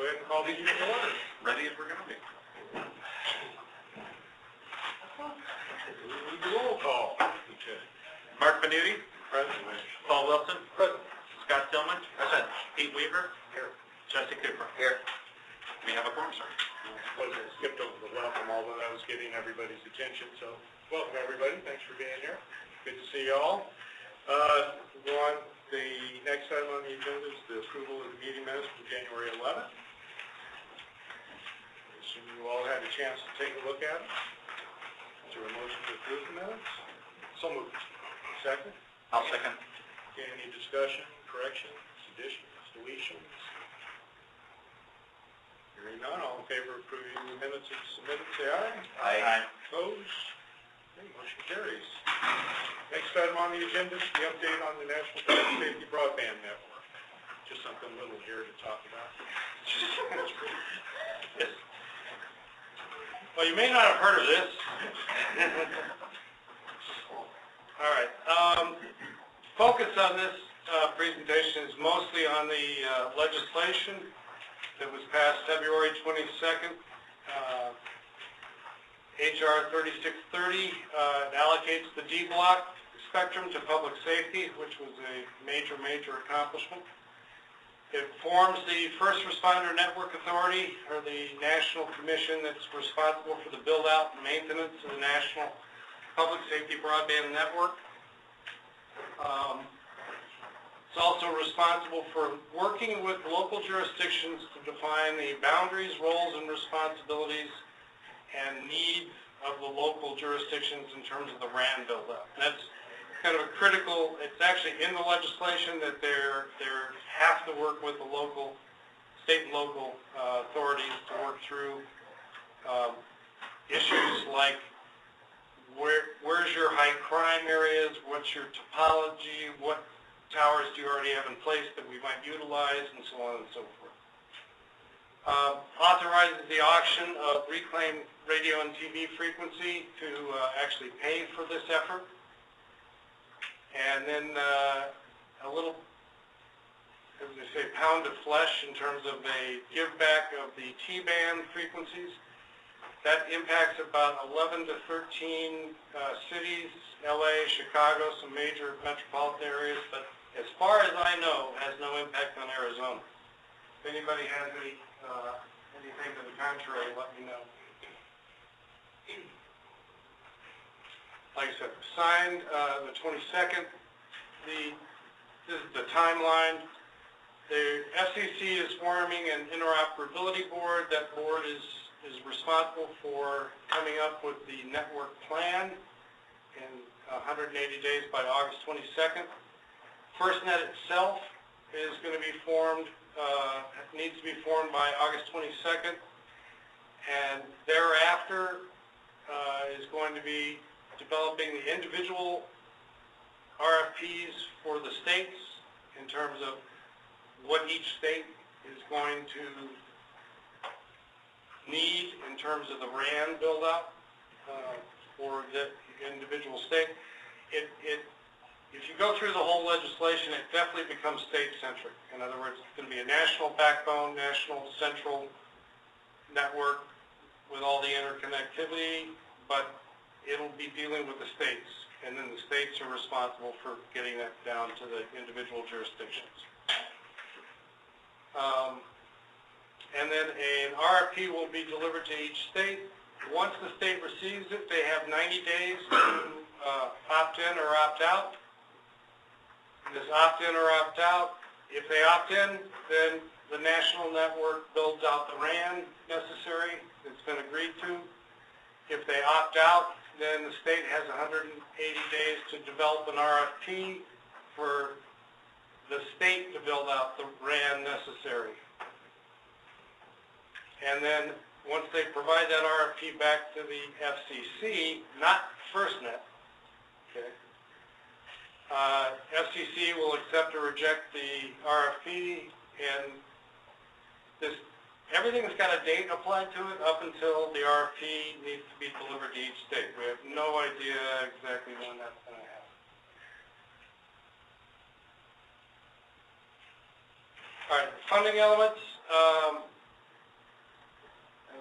go ahead and call these meeting to order. Ready as we're going to be. Roll call. Okay. Mark Benuti. Present. Paul Wilson. Present. Scott Tillman. Present. Pete Weaver. Here. Jesse Cooper. Here. We have a quorum, sir. I skipped over the welcome, although that was getting everybody's attention. So, welcome everybody. Thanks for being here. Good to see you all. Go on. The next item on the agenda is the approval of the meeting minutes from January 11th. I assume you all had a chance to take a look at them. Is there a motion to approve the minutes? So moved. Second? I'll second. Okay, any discussion, corrections, additions, deletions? Hearing none, all in favor of approving the minutes as submitted, say aye. Aye. Opposed? Okay, motion carries. Next item on the agenda is the update on the National Public Safety Broadband Network. Just something little here to talk about. Yes. Well, you may not have heard of this. All right. Focus on this presentation is mostly on the legislation that was passed February 22nd. HR 3630 allocates the D block spectrum to public safety, which was a major accomplishment. It forms the First Responder Network Authority, or the national commission that's responsible for the build-out and maintenance of the national public safety broadband network. It's also responsible for working with local jurisdictions to define the boundaries, roles, and responsibilities and needs of the local jurisdictions in terms of the RAN build-up. That's kind of a critical, it's actually in the legislation that they have to work with the local, state and local authorities to work through issues like where's your high crime areas, what's your topology, what towers do you already have in place that we might utilize, and so on and so forth. Authorizes the auction of reclaimed radio and TV frequency to actually pay for this effort. And then a little, as they say, pound of flesh in terms of a give back of the T-band frequencies. That impacts about 11 to 13 cities, LA, Chicago, some major metropolitan areas, but as far as I know, has no impact on Arizona. If anybody has anything to the contrary, let me know. Like I said, signed the 22nd. This is the timeline. The SIEC is forming an interoperability board. That board is responsible for coming up with the network plan in 180 days by August 22nd. FirstNet itself is going to be formed, needs to be formed by August 22nd, and thereafter is going to be developing the individual RFPs for the states in terms of what each state is going to need in terms of the RAN build-out for the individual state. If you go through the whole legislation, it definitely becomes state-centric. In other words, it's going to be a national backbone, national central network with all the interconnectivity, but it'll be dealing with the states, and then the states are responsible for getting that down to the individual jurisdictions. And then an RFP will be delivered to each state. Once the state receives it, they have 90 days to opt in or opt out. This opt-in or opt-out, if they opt in, then the national network builds out the RAN necessary that's been agreed to. If they opt out, then the state has 180 days to develop an RFP for the state to build out the RAN necessary. And then once they provide that RFP back to the FCC, not FirstNet, okay, FCC will accept or reject the RFP, and everything's got a date applied to it up until the RFP needs to be delivered to each state. We have no idea exactly when that's going to happen. All right, funding elements.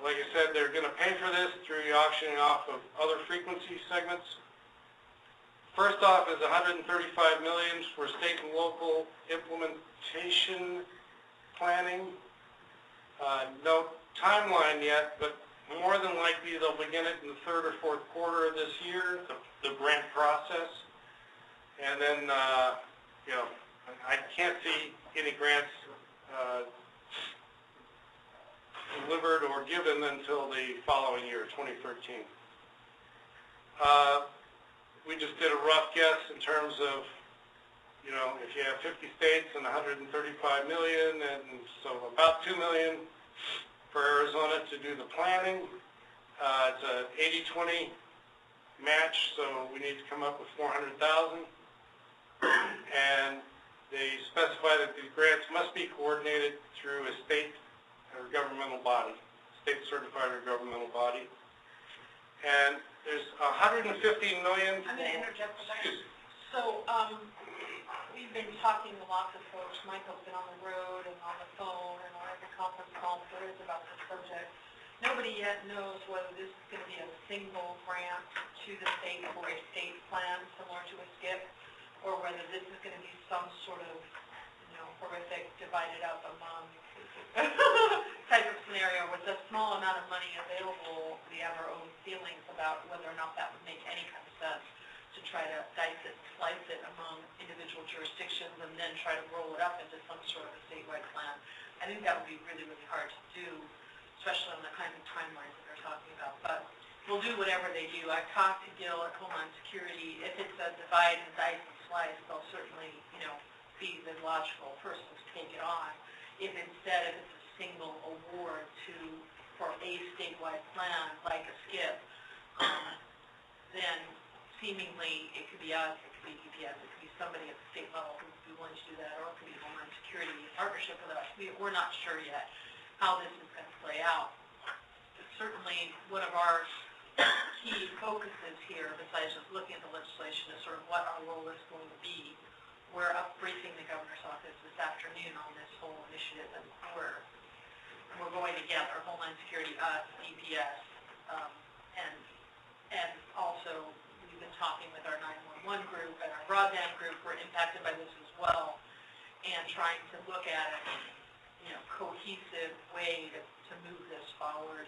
like I said, they're going to pay for this through the auctioning off of other frequency segments. First off is $135 million for state and local implementation planning. No timeline yet, but more than likely they'll begin it in the third or fourth quarter of this year, the grant process. And then, you know, I can't see any grants delivered or given until the following year, 2013. We just did a rough guess in terms of, you know, if you have 50 states and 135 million, and so about 2 million for Arizona to do the planning. It's an 80-20 match, so we need to come up with 400,000. And they specify that these grants must be coordinated through a state or governmental body, state certified or governmental body. And there's 115 million. I'm going to interject for a second. So, we've been talking to lots of folks. Michael's been on the road and on the phone and on every conference call there is about this subject. Nobody yet knows whether this is going to be a single grant to the state for a state plan similar to a SIEC, or whether this is going to be some sort of, you know, horrific divided up among type of scenario with a small amount of money available. We have our own feelings about whether or not that would make any kind of sense to try to dice it, slice it among individual jurisdictions and then try to roll it up into some sort of a statewide plan. I think that would be really, really hard to do, especially on the kind of timelines that they're talking about. But we'll do whatever they do. I've talked to Gil at Homeland Security. If it's a divide and dice and slice, they'll certainly, you know, be the logical person to take it on. If instead, if it's a single award for a statewide plan, like a SCIP, then seemingly it could be us, it could be EPS, it could be somebody at the state level who would be willing to do that, or it could be Homeland Security in partnership with us. We're not sure yet how this is going to play out. But certainly, one of our key focuses here, besides just looking at the legislation, is sort of what our role is going to be. We're up briefing the governor's office this afternoon on this whole initiative, and we're going together, Homeland Security, us, EPS, and also we've been talking with our 911 group and our broadband group. We're impacted by this as well, and trying to look at a, you know, cohesive way to move this forward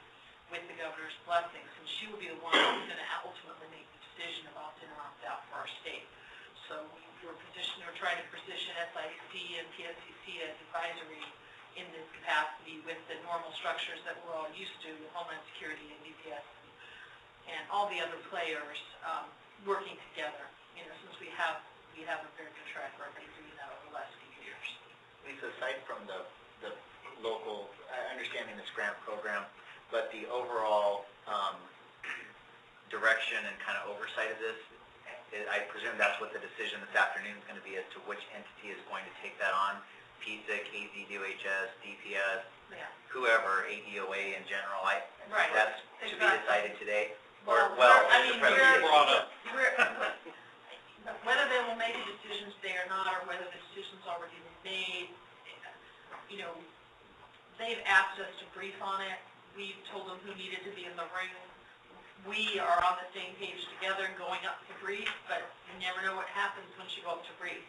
with the governor's blessings, and she will be the one who's going to ultimately make the decision of opt-in or opt-out for our state. So we're trying to position SIEC and PSCC as advisory in this capacity with the normal structures that we're all used to, Homeland Security and DPS and all the other players working together. You know, since we have a very good track record of doing that over the last few years. Lisa, aside from the local, understanding this grant program, but the overall direction and kind of oversight of this, I presume that's what the decision this afternoon is going to be as to which entity is going to take that on. PSIC, AZPSIC, DPS, yeah, whoever, ADOA in general. Right. That's to be decided today. Well, I mean, whether they will make a decision today or not, or whether the decision's already been made, you know, they've asked us to brief on it. We've told them who needed to be in the room. We are on the same page together going up to brief, but you never know what happens once you go up to brief.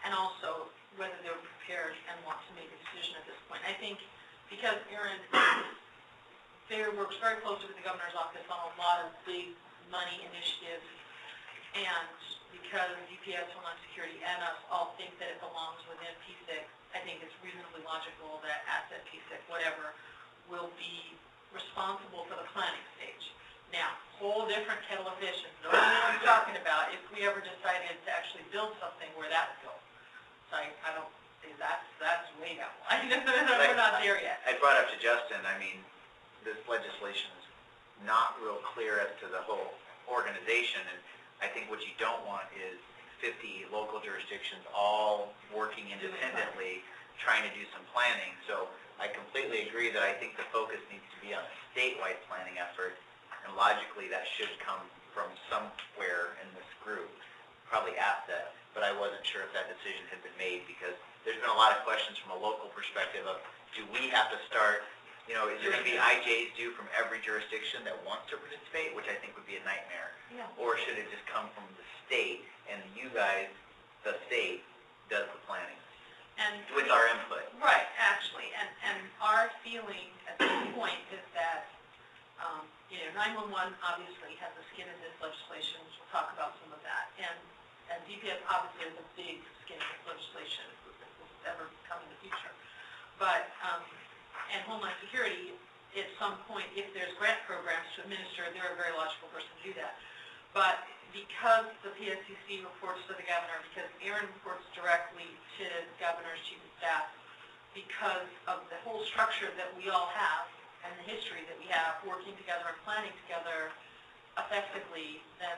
And also, whether they're prepared and want to make a decision at this point. I think because Aaron works very closely with the governor's office on a lot of big money initiatives, and because DPS, Homeland Security, and us all think that it belongs within PSIC, I think it's reasonably logical that AZPSIC, whatever, will be responsible for the planning stage. Now, whole different kettle of fish, and no one knows what I'm talking about if we ever decided to actually build something where that would go. So I don't think that's way down the line. We're not there yet. I brought up to Justin, I mean, this legislation is not real clear as to the whole organization, and I think what you don't want is 50 local jurisdictions all working independently, trying to do some planning. So I completely agree that I think the focus needs to be on a statewide planning effort, and logically that should come from somewhere in this group, probably ASET, but I wasn't sure if that decision had been made because there's been a lot of questions from a local perspective of, do we have to start You know, is there going to be IJs due from every jurisdiction that wants to participate, which I think would be a nightmare? Yeah. Or should it just come from the state, and you guys, the state, does the planning And with our input? right, actually, and our feeling at this point is that, 911 obviously has a skin in this legislation. We'll talk about some of that, and DPS obviously has a big skin in this legislation if this ever come in the future. But and Homeland Security, at some point, if there's grant programs to administer, they're a very logical person to do that. But because the PSCC reports to the governor, because Aaron reports directly to the governor's chief of staff, because of the whole structure that we all have and the history that we have working together and planning together effectively, then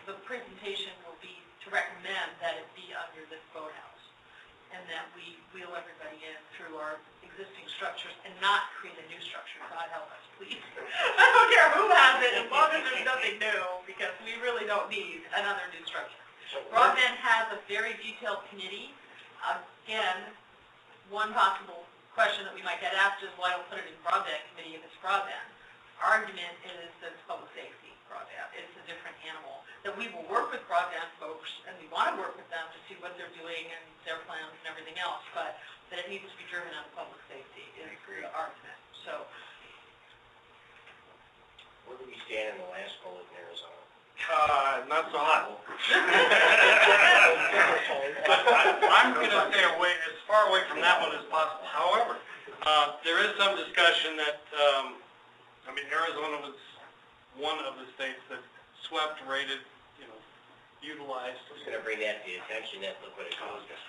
the presentation will be to recommend that it be under this boathouse, and that we wheel everybody in through our existing structures and not create a new structure. God help us, please. I don't care who has it, as long as there's nothing new, because we really don't need another new structure. Broadband has a very detailed committee. Again, one possible question that we might get asked is, why don't put it in broadband committee if it's broadband? Our argument is that it's public safety broadband. It's a different animal. That we will work with broadband folks, and we want to work with them to see what they're doing and their plans and everything else, but that it needs to be driven out of public safety is the argument. So, where do we stand in the last poll in Arizona? Not so hot. I'm going to stay away, as far away from that one as possible. However, there is some discussion that, Arizona was one of the states that swept, rated, utilized. Who's going to bring that to the attention that look what it cost us?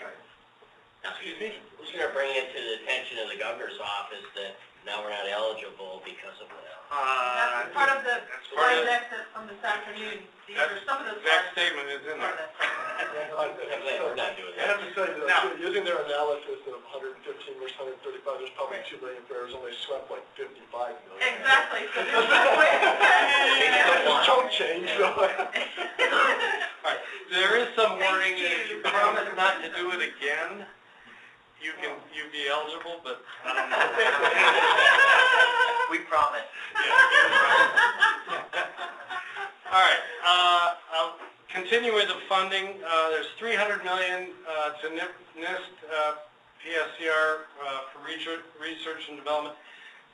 Excuse me? Who's going to bring it to the attention of the governor's office that now we're not eligible because of that? that's part of the slide deck from this afternoon. These are some of the That slides. statement is in there. I'm glad we're not doing I that. have to say that using their analysis of 115 versus 135, there's probably 2 million for Arizona. They swept like 55 million. Exactly. So this is the way. It's chunk change, so. All right. There is some wording that if you promise not to do it again, you'd be eligible, but I don't know. We promise. All right. I'll continue with the funding. There's $300 million to NIST PSCR for research and development.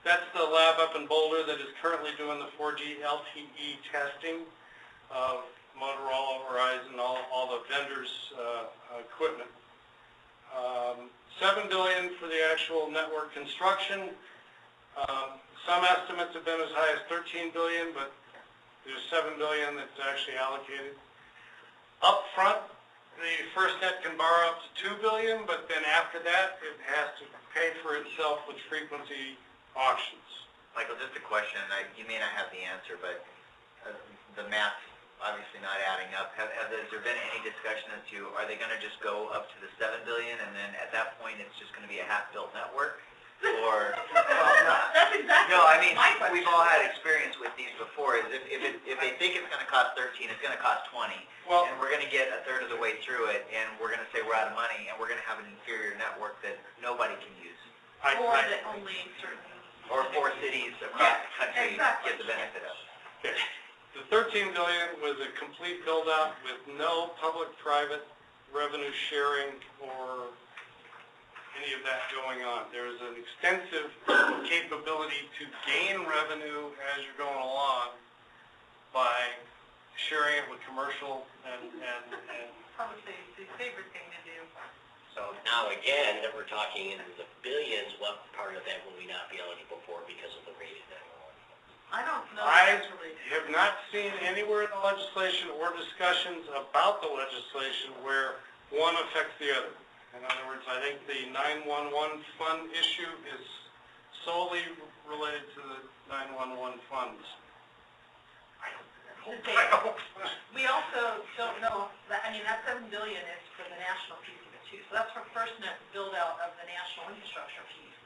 That's the lab up in Boulder that is currently doing the 4G LTE testing of Motorola, Verizon, all the vendors' equipment. $7 billion for the actual network construction. Some estimates have been as high as $13 billion, but there's $7 billion that's actually allocated. Up front, the FirstNet can borrow up to $2 billion, but then after that, it has to pay for itself with frequency auctions. Michael, just a question, you may not have the answer, but the math's obviously not adding up. Has there been any discussion as to, are they going to just go up to the $7 billion, and then at that point it's just going to be a half-built network? Or That's exactly no, I mean, my question. we've all had experience with these before. Is if they think it's going to cost 13, it's going to cost 20, Well, and we're going to get a third of the way through it, and we're going to say we're out of money, and we're going to have an inferior network that nobody can use, Or that only certain. or 4 cities across the country exactly. get the benefit of. okay. The $13 billion was a complete build-out with no public-private revenue sharing or any of that going on. There's an extensive capability to gain revenue as you're going along by sharing it with commercial and Probably the favorite thing to do. So now again, that we're talking into the billions, what part of that will we not be eligible for because of the rated network? I don't know. I actually. have not seen anywhere in the legislation or discussions about the legislation where one affects the other. In other words, I think the 911 fund issue is solely related to the 911 funds. We also don't know, that $7 billion is for the national piece of it too. So that's for FirstNet build out of the national infrastructure piece.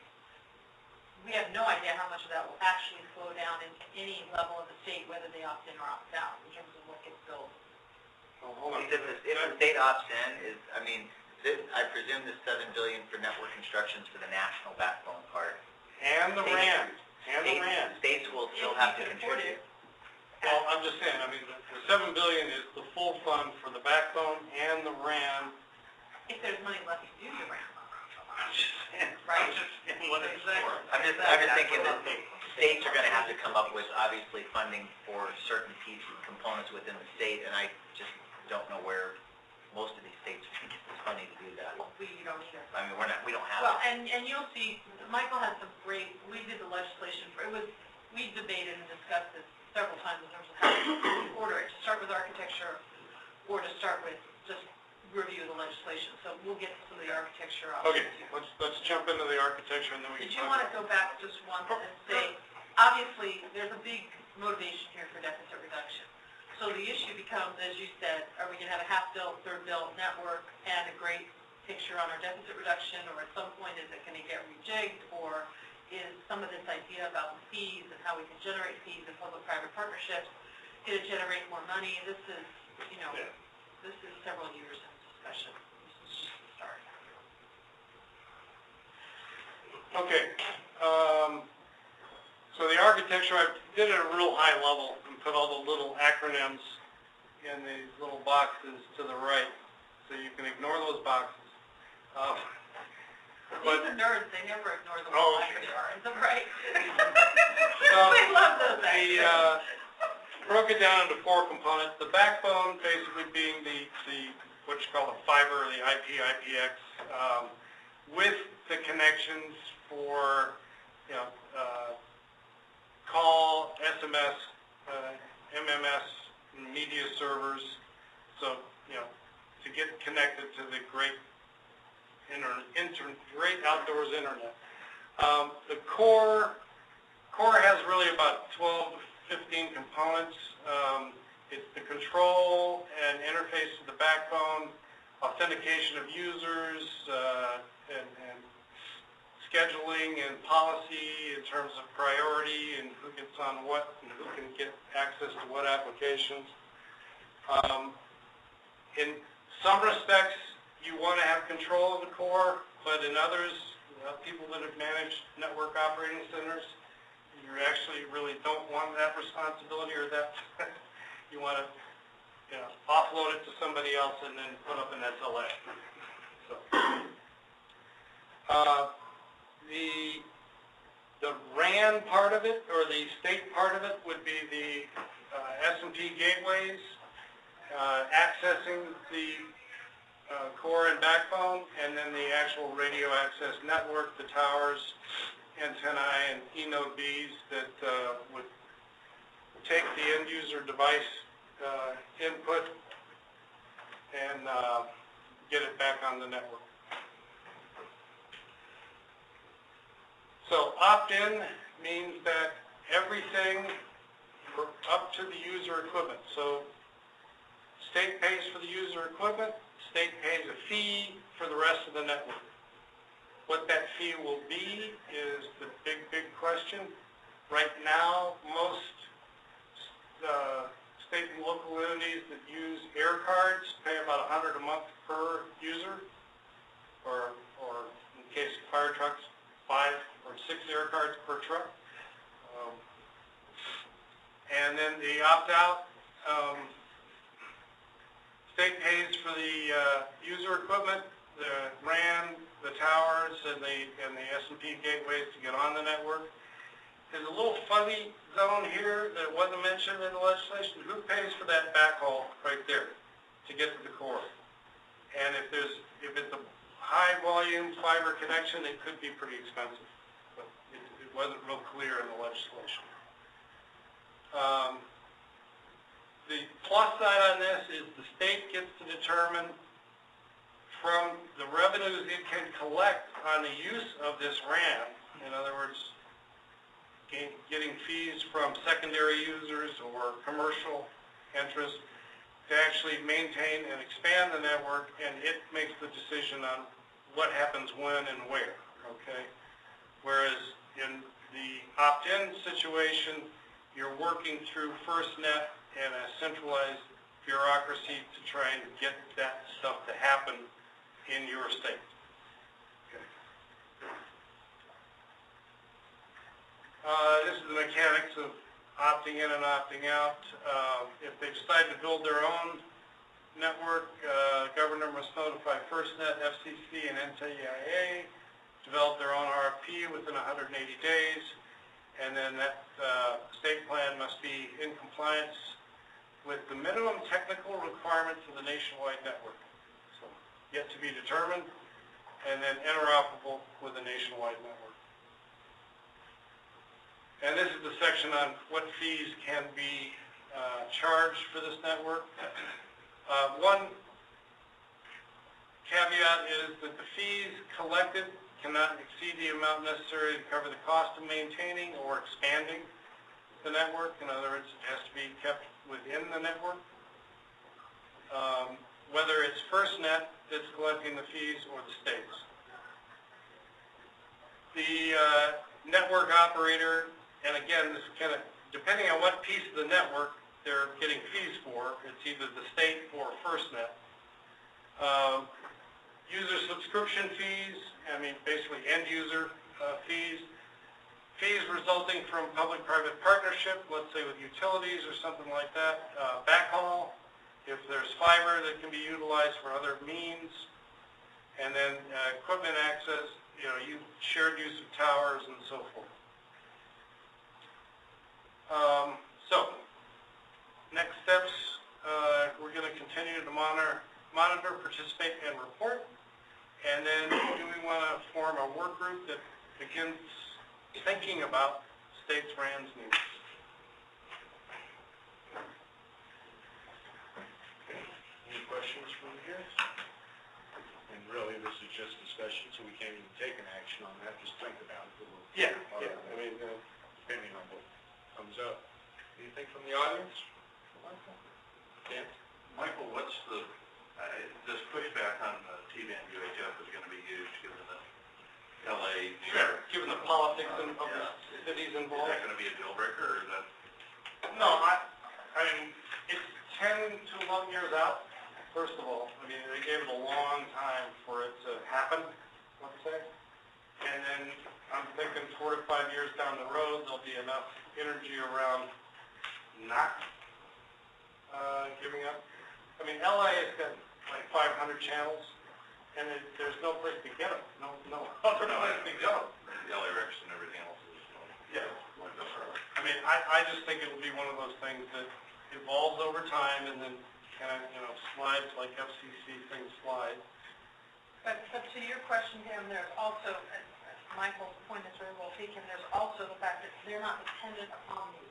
We have no idea how much of that will actually flow down in any level of the state, whether they opt in or opt out, in terms of what gets built. Oh, hold on. If the state opts in, I presume the $7 billion for network construction is for the national backbone part. And the RAN, States will still have to contribute. Well, I'm just saying, I mean, the $7 billion is the full fund for the backbone and the RAN. If there's money left to do the RAN. I'm just saying, Right. I'm just saying what it's for. I'm just thinking that states are gonna have to come up with, obviously, funding for certain pieces, components within the state, and I just don't know where most of these states get this money to do that. We don't either. I mean, we don't have Well, it. and you'll see, Michael has some great, we did the legislation for, we debated and discussed this several times in terms of how to order it, to start with architecture or to start with just review the legislation. So we'll get to some of the architecture Okay, options. let's jump into the architecture and then we Did can you talk want to about go back just once and say, obviously, there's a big motivation here for deficit reduction. So the issue becomes, as you said, are we going to have a half-built, third-built network and a great picture on our deficit reduction, or at some point is it going to get rejigged, or is some of this idea about the fees and how we can generate fees in public-private partnerships going to generate more money? This is, you know, this is several years in discussion. This is just the start. Okay, so the architecture, I did it at a real high level and put all the little acronyms in these little boxes to the right, so you can ignore those boxes. These are nerds, they never ignore the Oh, little okay. acronyms, right? So, We love those acronyms. broke it down into 4 components. The backbone basically being the what you call the fiber, or the IP, IPX, with the connections for, you know, call, SMS, MMS, media servers. So, you know, to get connected to the great great outdoors internet. The core has really about 12 to 15 components. It's the control and interface to the backbone, authentication of users, and scheduling and policy in terms of priority and who gets on what and who can get access to what applications. In some respects, you want to have control of the core, but in others, people that have managed network operating centers, you actually really don't want that responsibility, or that you want to, you know, offload it to somebody else and then put up an SLA. So, the RAN part of it, or the state part of it, would be the S&P gateways, accessing the core and backbone, and then the actual radio access network, the towers, antennae, and eNode Bs that would take the end user device input and get it back on the network. So opt-in means that everything up to the user equipment. So state pays for the user equipment, state pays a fee for the rest of the network. What that fee will be is the big question. Right now, most state and local entities that use air cards pay about $100 a month per user, or in the case of fire trucks, 5 or 6 air cards per truck. And then the opt-out, state pays for the user equipment, the RAN, the towers, and the S&P gateways to get on the network. There's a little fuzzy zone here that wasn't mentioned in the legislation. Who pays for that backhaul right there to get to the core? And if it's a high volume fiber connection, it could be pretty expensive, but it wasn't real clear in the legislation. The plus side on this is the state gets to determine from the revenues it can collect on the use of this RAN, in other words, getting fees from secondary users or commercial interests, to actually maintain and expand the network, and it makes the decision on what happens when and where, okay? Whereas in the opt-in situation, you're working through FirstNet and a centralized bureaucracy to try and get that stuff to happen in your state. Okay. opting in and opting out. If they decide to build their own network, governor must notify FirstNet, FCC, and NTIA, develop their own RFP within 180 days, and then that state plan must be in compliance with the minimum technical requirements of the nationwide network. So, yet to be determined, and then interoperable with the nationwide network. And this is the section on what fees can be charged for this network. One caveat is that the fees collected cannot exceed the amount necessary to cover the cost of maintaining or expanding the network. In other words, it has to be kept within the network. Whether it's FirstNet that's collecting the fees or the states. The network operator, and again, this kind of, depending on what piece of the network they're getting fees for, it's either the state or FirstNet. User subscription fees, I mean basically end user fees. Fees resulting from public-private partnership, let's say with utilities or something like that. Backhaul, if there's fiber that can be utilized for other means. And then equipment access, shared use of towers and so forth. So, next steps, we're going to continue to monitor, participate, and report. And then do we want to form a work group that begins thinking about states' RAN's needs? Okay. Any questions from here? And really, this is just discussion, so we can't even take an action on that. Just think about it a little. Yeah. I mean, depending on what comes up. Anything from the audience? Dan? Michael, what's the, this pushback on T-band UHF is going to be huge given the LA, New York. Given the politics of the cities Is involved. that going to be a deal breaker or is that? No, I mean, it's 10 to 11 years out, first of all. I mean, they gave it a long time for it to happen, let's say. And then I'm thinking 4 to 5 years down the road, there'll be enough energy around not giving up. I mean, LA has got like 500 channels, and there's no place to get them. No other place to get them. The LA Rex and everything else is Yeah. like this. I mean, I just think it'll be one of those things that evolves over time and then kind of, slides like FCC things slide. But to your question, Dan, there's also, Michael's point is very well taken, there's also the fact that they're not dependent upon the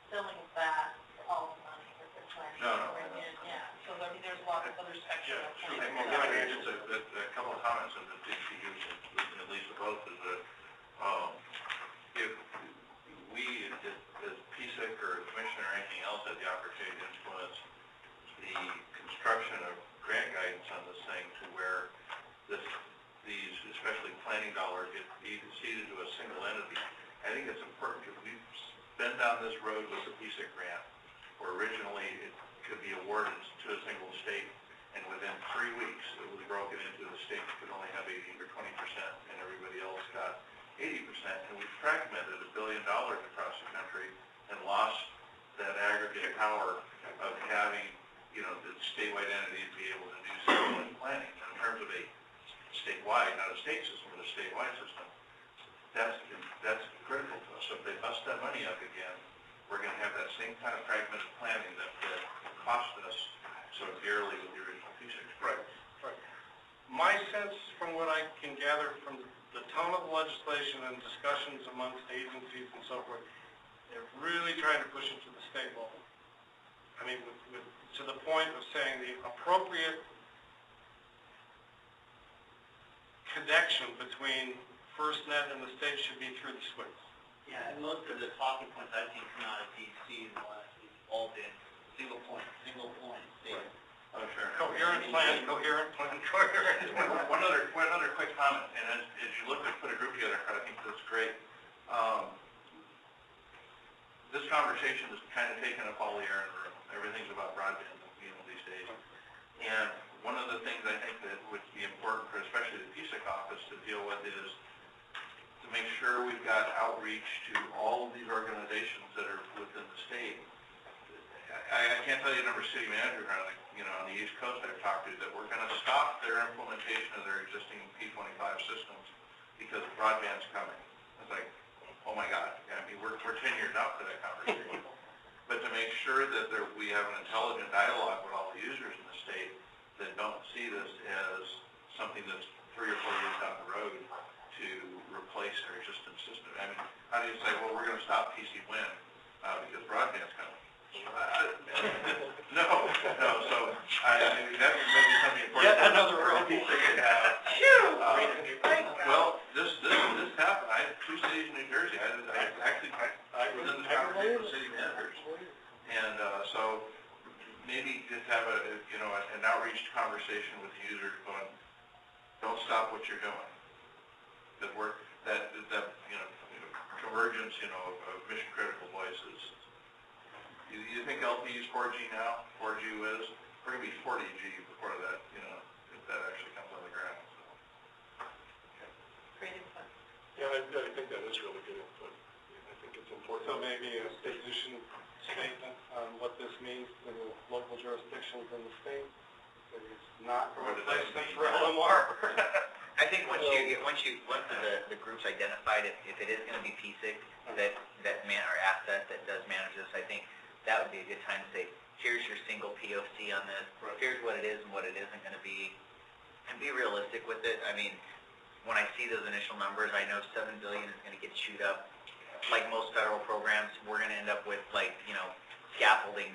selling of that for all the money that they're trying to bring in. Yeah, so I mean, there's lots of other sections. Yeah, sure. of Well, given just a couple of comments and at least the both is that if we as PSIC or the commission or anything else had the opportunity to influence the construction of grant guidance on this thing to where these, especially planning dollars, get seeded to a single entity, I think it's important because we've been down this road with the PSIC grant, where originally it could be awarded to a single state, and within 3 weeks it was broken into the states could only have 80 or 20%, and everybody else got 80%, and we fragmented $1 billion across the country and lost that aggregate power of having, the statewide entities be able to do some planning. And in terms of a statewide, not a state system, but a statewide system, that's critical to us. So if they bust that money up again, we're going to have that same kind of fragmented planning that cost us so dearly with the original PSIC. Right. My sense, from what I can gather from the tone of the legislation and discussions amongst agencies and so forth, they're really trying to push it to the state level. I mean, to the point of saying the appropriate connection between FirstNet and the state should be through the SWICs. Yeah, and most of the talking points I've seen come out of DC in the last week have all been single point, state. Oh, sure. Coherent plan. One other quick comment, and as you look to put a group together, I think that's great. This conversation is kind of taken up all the air in the room. Everything's about broadband, these days. And one of the things I think that would be important for especially the PSIC office to deal with is to make sure we've got outreach to all of these organizations that are within the state can't tell you the number of city managers on on the East Coast I've talked to that we're going to stop their implementation of their existing P25 systems because broadband's coming. It's like, oh my God, I mean, we're 10 years out for that conversation. But to make sure that we have an intelligent dialogue with all the users in the state that don't see this as something that's 3 or 4 years down the road to replace their existing system. I mean, how do you say, well, we're going to stop PC Win because broadband's coming? No, so I mean, that may be something important. Yet another road. Well, this happened. I had 2 cities in New Jersey. I was in this conversation with city managers, and so maybe just have an outreach conversation with the users, going, don't stop what you're doing, because that convergence of mission critical voices. You think LTE is 4G now? 4G is? We're going to be 40G before that, if that actually comes on the ground. So. Okay. Great input. Yeah, I think that is really good input. I think it's important. So maybe a position statement on what this means to the local jurisdictions in the state. It's not a replacement for LMR. I think once the group's identified, if it is going to be PSIC our asset that does manage this, I think that would be a good time to say, here's your single POC on this. Right. Here's what it is and what it isn't going to be, and be realistic with it. I mean, when I see those initial numbers, I know $7 billion is going to get chewed up. Like most federal programs, we're going to end up with scaffolding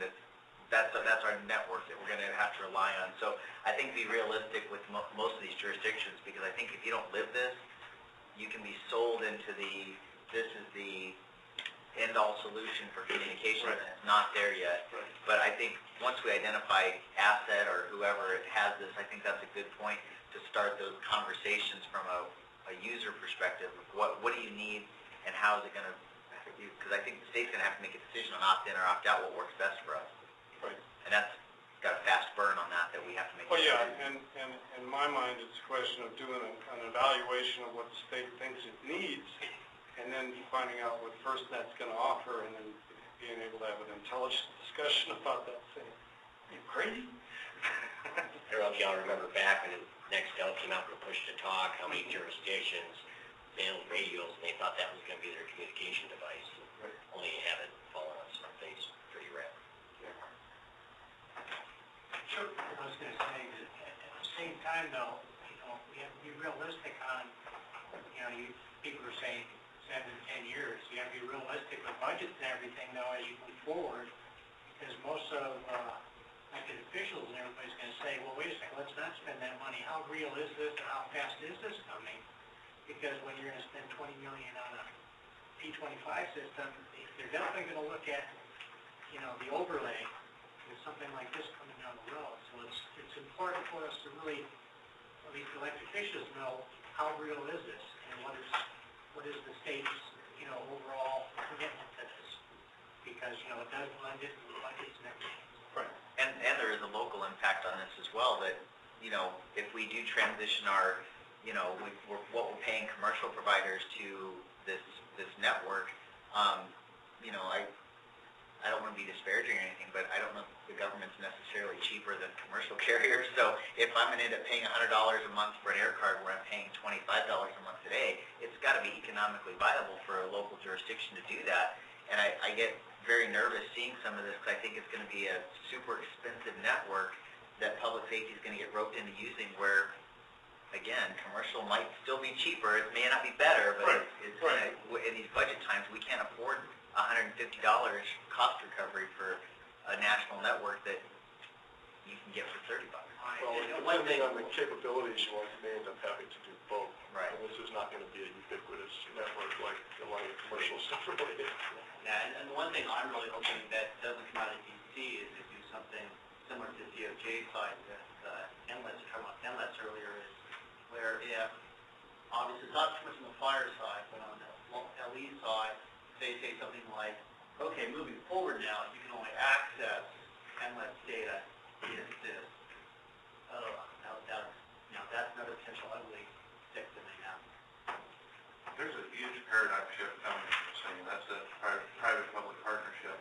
that's our network that we're going to have to rely on. So I think be realistic with most of these jurisdictions, because I think if you don't live this, you can be sold into this is the end-all solution for communication, right. And it's not there yet. Right. But I think once we identify asset or whoever has this, I think that's a good point to start those conversations from a user perspective. What do you need, and how is it going to? Because I think the state's going to have to make a decision on opt-in or opt-out, what works best for us. Right. And that's got a fast burn on that we have to make. Well, yeah, and in my mind, it's a question of doing an evaluation of what the state thinks it needs, and then finding out what FirstNet's going to offer, and then being able to have an intelligent discussion about that thing. Are you crazy? I don't know if y'all remember back when Nextel came out with a push to talk, how many jurisdictions mailed radios, and they thought that was going to be their communication device. Right. Only you haven't fallen on some face pretty rapid. Sure. I was going to say that at the same time, though, we have to be realistic on, people are saying 7 to 10 years. You have to be realistic with budgets and everything, though, as you move forward, because most of elected officials and everybody's going to say, well, wait a second, let's not spend that money. How real is this, and how fast is this coming? Because when you're going to spend $20 million on a P25 system, they're definitely going to look at, the overlay with something like this coming down the road. So it's important for us to really, at least elected officials, know how real is this, and what is the state's, overall commitment to this. Because, it does blend into the budgets and everything. Right. And there is a local impact on this as well, that, if we do transition our, what we're paying commercial providers to this network, I don't want to be disparaging or anything, but I don't know if the government's necessarily cheaper than commercial carriers. So if I'm going to end up paying $100 a month for an air card where I'm paying $25 a month today, it's got to be economically viable for a local jurisdiction to do that. And I get very nervous seeing some of this, because I think it's going to be a super expensive network that public safety is going to get roped into using, where, again, commercial might still be cheaper. It may not be better, but it's in these budget times, we can't afford $150 cost recovery for a national network that you can get for $30. Well, depending on the capabilities, you may end up having to do both. Right. And this is not going to be a ubiquitous network like a lot of commercial stuff really is. Yeah, and the one thing I'm really hoping that doesn't come out of DC is to do something similar to the DOJ side with inlets, talking about inlets earlier, is where if, obviously it's not too much on the fire side, but on the LE side, they say something like, okay, moving forward now, you can only access inlet data if this. Now that's another potential ugly stick that may happen. There's a huge paradigm shift coming in this thing, and that's the private-public partnership.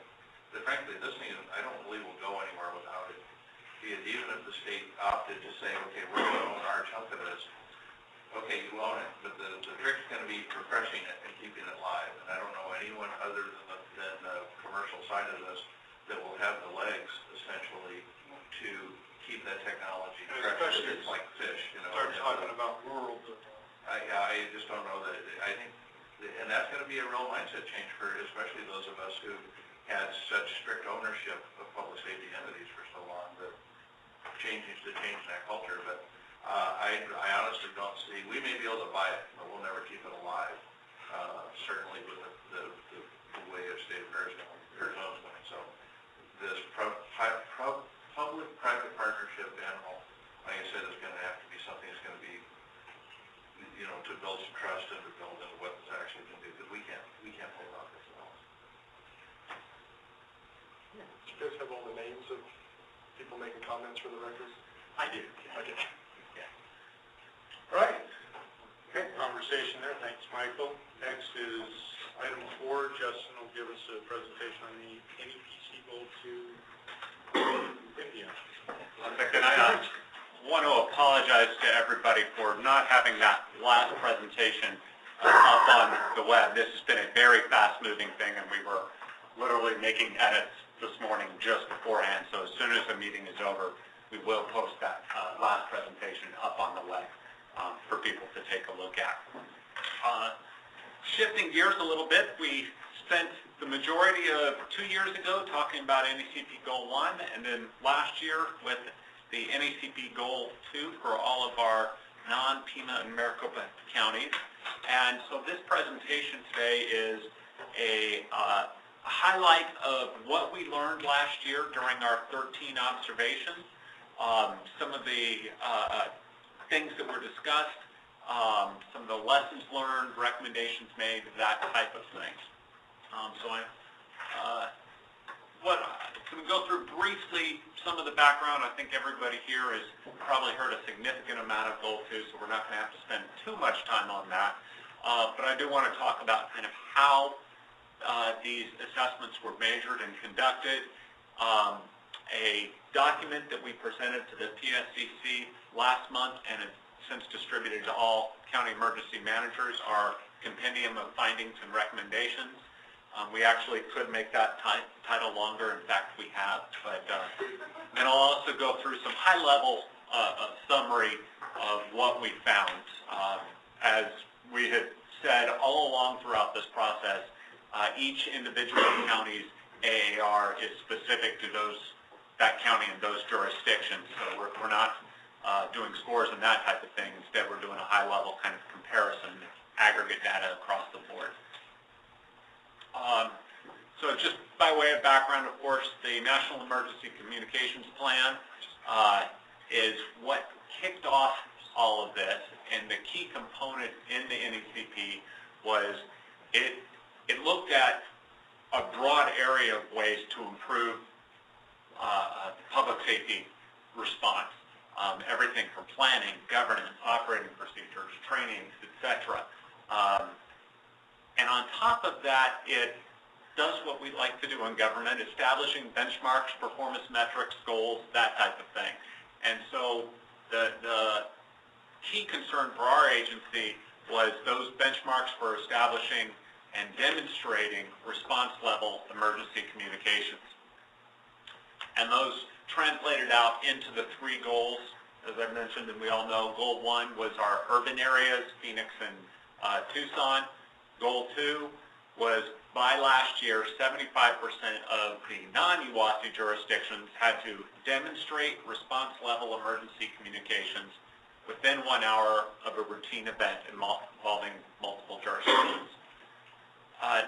That frankly, this thing, I don't believe will go anywhere. opted to say, okay, we're going to own our chunk of this. Okay, you own it, but the trick's going to be refreshing it and keeping it live. And I don't know anyone other than the commercial side of this that will have the legs, essentially, to keep that technology fresh. Especially It's like fish, you know. Start talking about rural. I just don't know that, I think, and that's going to be a real mindset change for especially those of us who had such strict ownership of public safety entities for so long, that changing that culture. But I honestly don't see, we may be able to buy it, but we'll never keep it alive, certainly with the way of state of Arizona's going. So this public-private partnership animal, like I said, is going to have to be something that's going to be, you know, to build some trust and to build into what it's actually going to do, because we can't pull it off ourselves. Do you guys have all the names of people making comments for the record? I do. Okay. All right. Okay, conversation there. Thanks, Michael. Next is item 4. Justin will give us a presentation on the NEPC Goal 2 India. And I want to apologize to everybody for not having that last presentation up on the web. This has been a very fast-moving thing, and we were literally making edits this morning just beforehand. So as soon as the meeting is over, we will post that last presentation up on the web for people to take a look at. Shifting gears a little bit, we spent the majority of 2 years ago talking about NECP Goal 1, and then last year with the NECP Goal 2 for all of our non-Pima and Maricopa counties. And so this presentation today is a highlight of what we learned last year during our 13 observations, some of the things that were discussed, some of the lessons learned, recommendations made, that type of thing. So we go through briefly some of the background. I think everybody here has probably heard a significant amount of Goal 2, so we're not going to have to spend too much time on that. But I do want to talk about kind of how these assessments were measured and conducted. A document that we presented to the PSCC last month and it's since distributed to all county emergency managers, our compendium of findings and recommendations. We actually could make that title longer. In fact, we have. But and I'll also go through some high-level summary of what we found. As we had said all along throughout this process, each individual county's AAR is specific to that county and those jurisdictions. So we're not doing scores and that type of thing. Instead, we're doing a high-level kind of comparison, aggregate data across the board. So just by way of background, of course, the National Emergency Communications Plan is what kicked off all of this, and the key component in the NECP was it looked at a broad area of ways to improve public safety response. Everything from planning, governance, operating procedures, trainings, etc. And on top of that, it does what we like to do in government, establishing benchmarks, performance metrics, goals, that type of thing. And so the key concern for our agency was those benchmarks for establishing and demonstrating response level emergency communications. And those translated out into the 3 goals, as I mentioned, and we all know. Goal 1 was our urban areas, Phoenix and Tucson. Goal 2 was, by last year, 75% of the non-UWASI jurisdictions had to demonstrate response level emergency communications within 1 hour of a routine event involving multiple jurisdictions.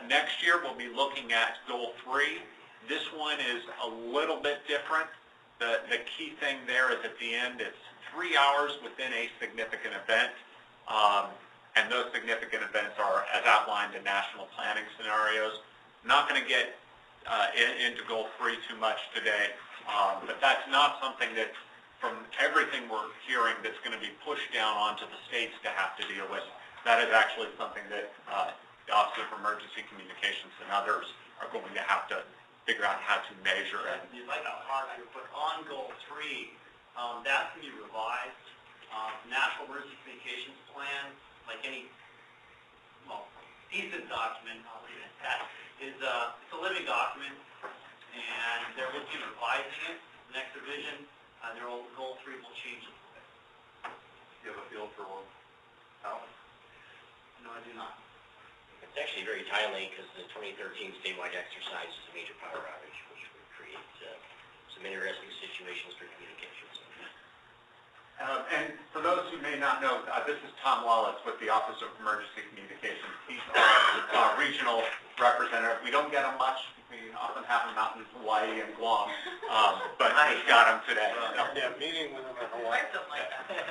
Next year, we'll be looking at Goal 3. This one is a little bit different. The key thing there is at the end, it's 3 hours within a significant event. And those significant events are, as outlined in national planning scenarios. Not going to get into Goal 3 too much today, but that's not something that, from everything we're hearing, that's going to be pushed down onto the states to have to deal with. That is actually something that the Office of Emergency Communications and others are going to have to figure out how to measure. You'd like a harder, but on Goal 3, That can be revised. National Emergency Communications Plan, like any, well, decent document, I'll leave it at that, is it's a living document, and they're looking at revising it. The next revision, their old goal 3 will change a little bit. You have a feel for one? How? No, I do not. It's actually very timely because the 2013 statewide exercise is a major power outage, which would create some interesting situations for communications. And for those who may not know, this is Tom Wallace with the Office of Emergency Communications. He's our regional representative. We don't get him much. We often have him out in Hawaii and Guam, but we've got him today. Yeah, meeting with them in Hawaii.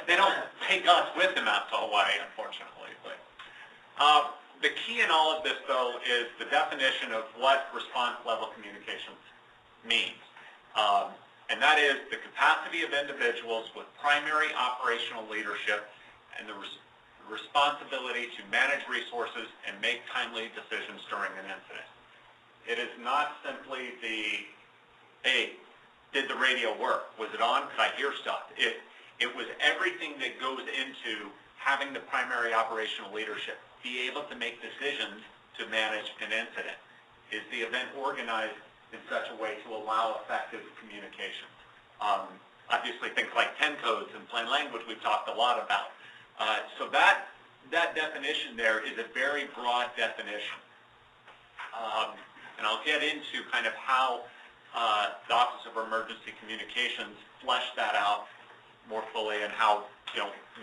They don't take us with them out to Hawaii, unfortunately. But the key in all of this, though, is the definition of what response level communications means. And that is the capacity of individuals with primary operational leadership and the responsibility to manage resources and make timely decisions during an incident. It is not simply the, hey, did the radio work? Was it on? Could I hear stuff? It was everything that goes into having the primary operational leadership, be able to make decisions to manage an incident. Is the event organized in such a way to allow effective communication? Obviously things like 10 codes and plain language we've talked a lot about. So that definition there is a very broad definition. And I'll get into kind of how the Office of Emergency Communications fleshed that out more fully and how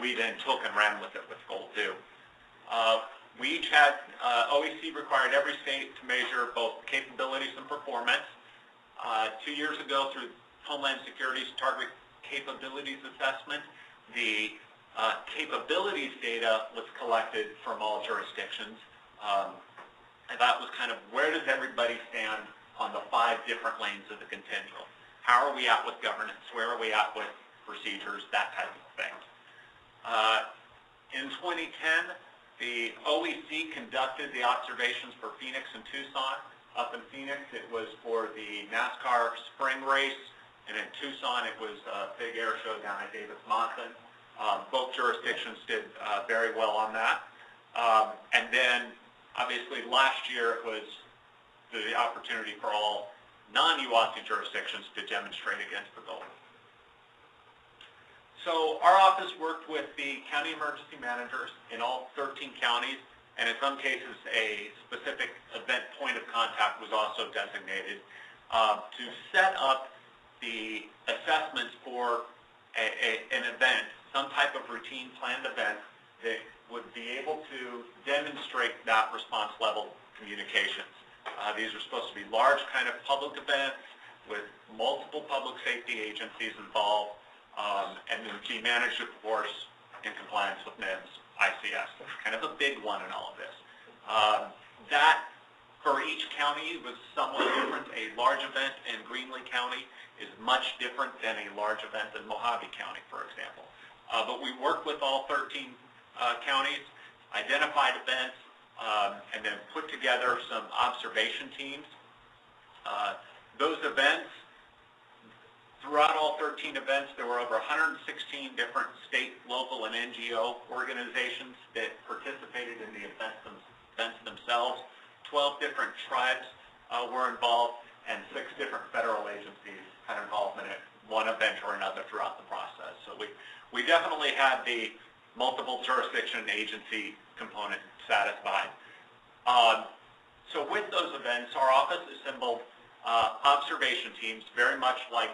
we then took and ran with it with Goal 2. We each had, OEC required every state to measure both capabilities and performance. 2 years ago, through Homeland Security's Target Capabilities Assessment, the capabilities data was collected from all jurisdictions. And that was kind of where does everybody stand on the 5 different lanes of the continuum. How are we at with governance? Where are we at with procedures? That type of thing. In 2010, the OEC conducted the observations for Phoenix and Tucson. Up in Phoenix, it was for the NASCAR spring race, and in Tucson, it was a big air show down at Davis-Monthan. Both jurisdictions did very well on that. And then, obviously, last year it was the opportunity for all non-UASI jurisdictions to demonstrate against the goal. So our office worked with the county emergency managers in all 13 counties, and in some cases a specific event point of contact was also designated to set up the assessments for an event, some type of routine planned event that would be able to demonstrate that response level communications. These are supposed to be large kind of public events with multiple public safety agencies involved, and then be managed, of course, in compliance with NIMS, ICS. Kind of a big one in all of this. That, for each county, was somewhat different. A large event in Greenlee County is much different than a large event in Mojave County, for example. But we worked with all 13 counties, identified events, and then put together some observation teams. Those events, throughout all 13 events, there were over 116 different state, local, and NGO organizations that participated in the events themselves. 12 different tribes were involved, and 6 different federal agencies had involvement in one event or another throughout the process. So we definitely had the multiple jurisdiction agency component satisfied. So with those events, our office assembled observation teams, very much like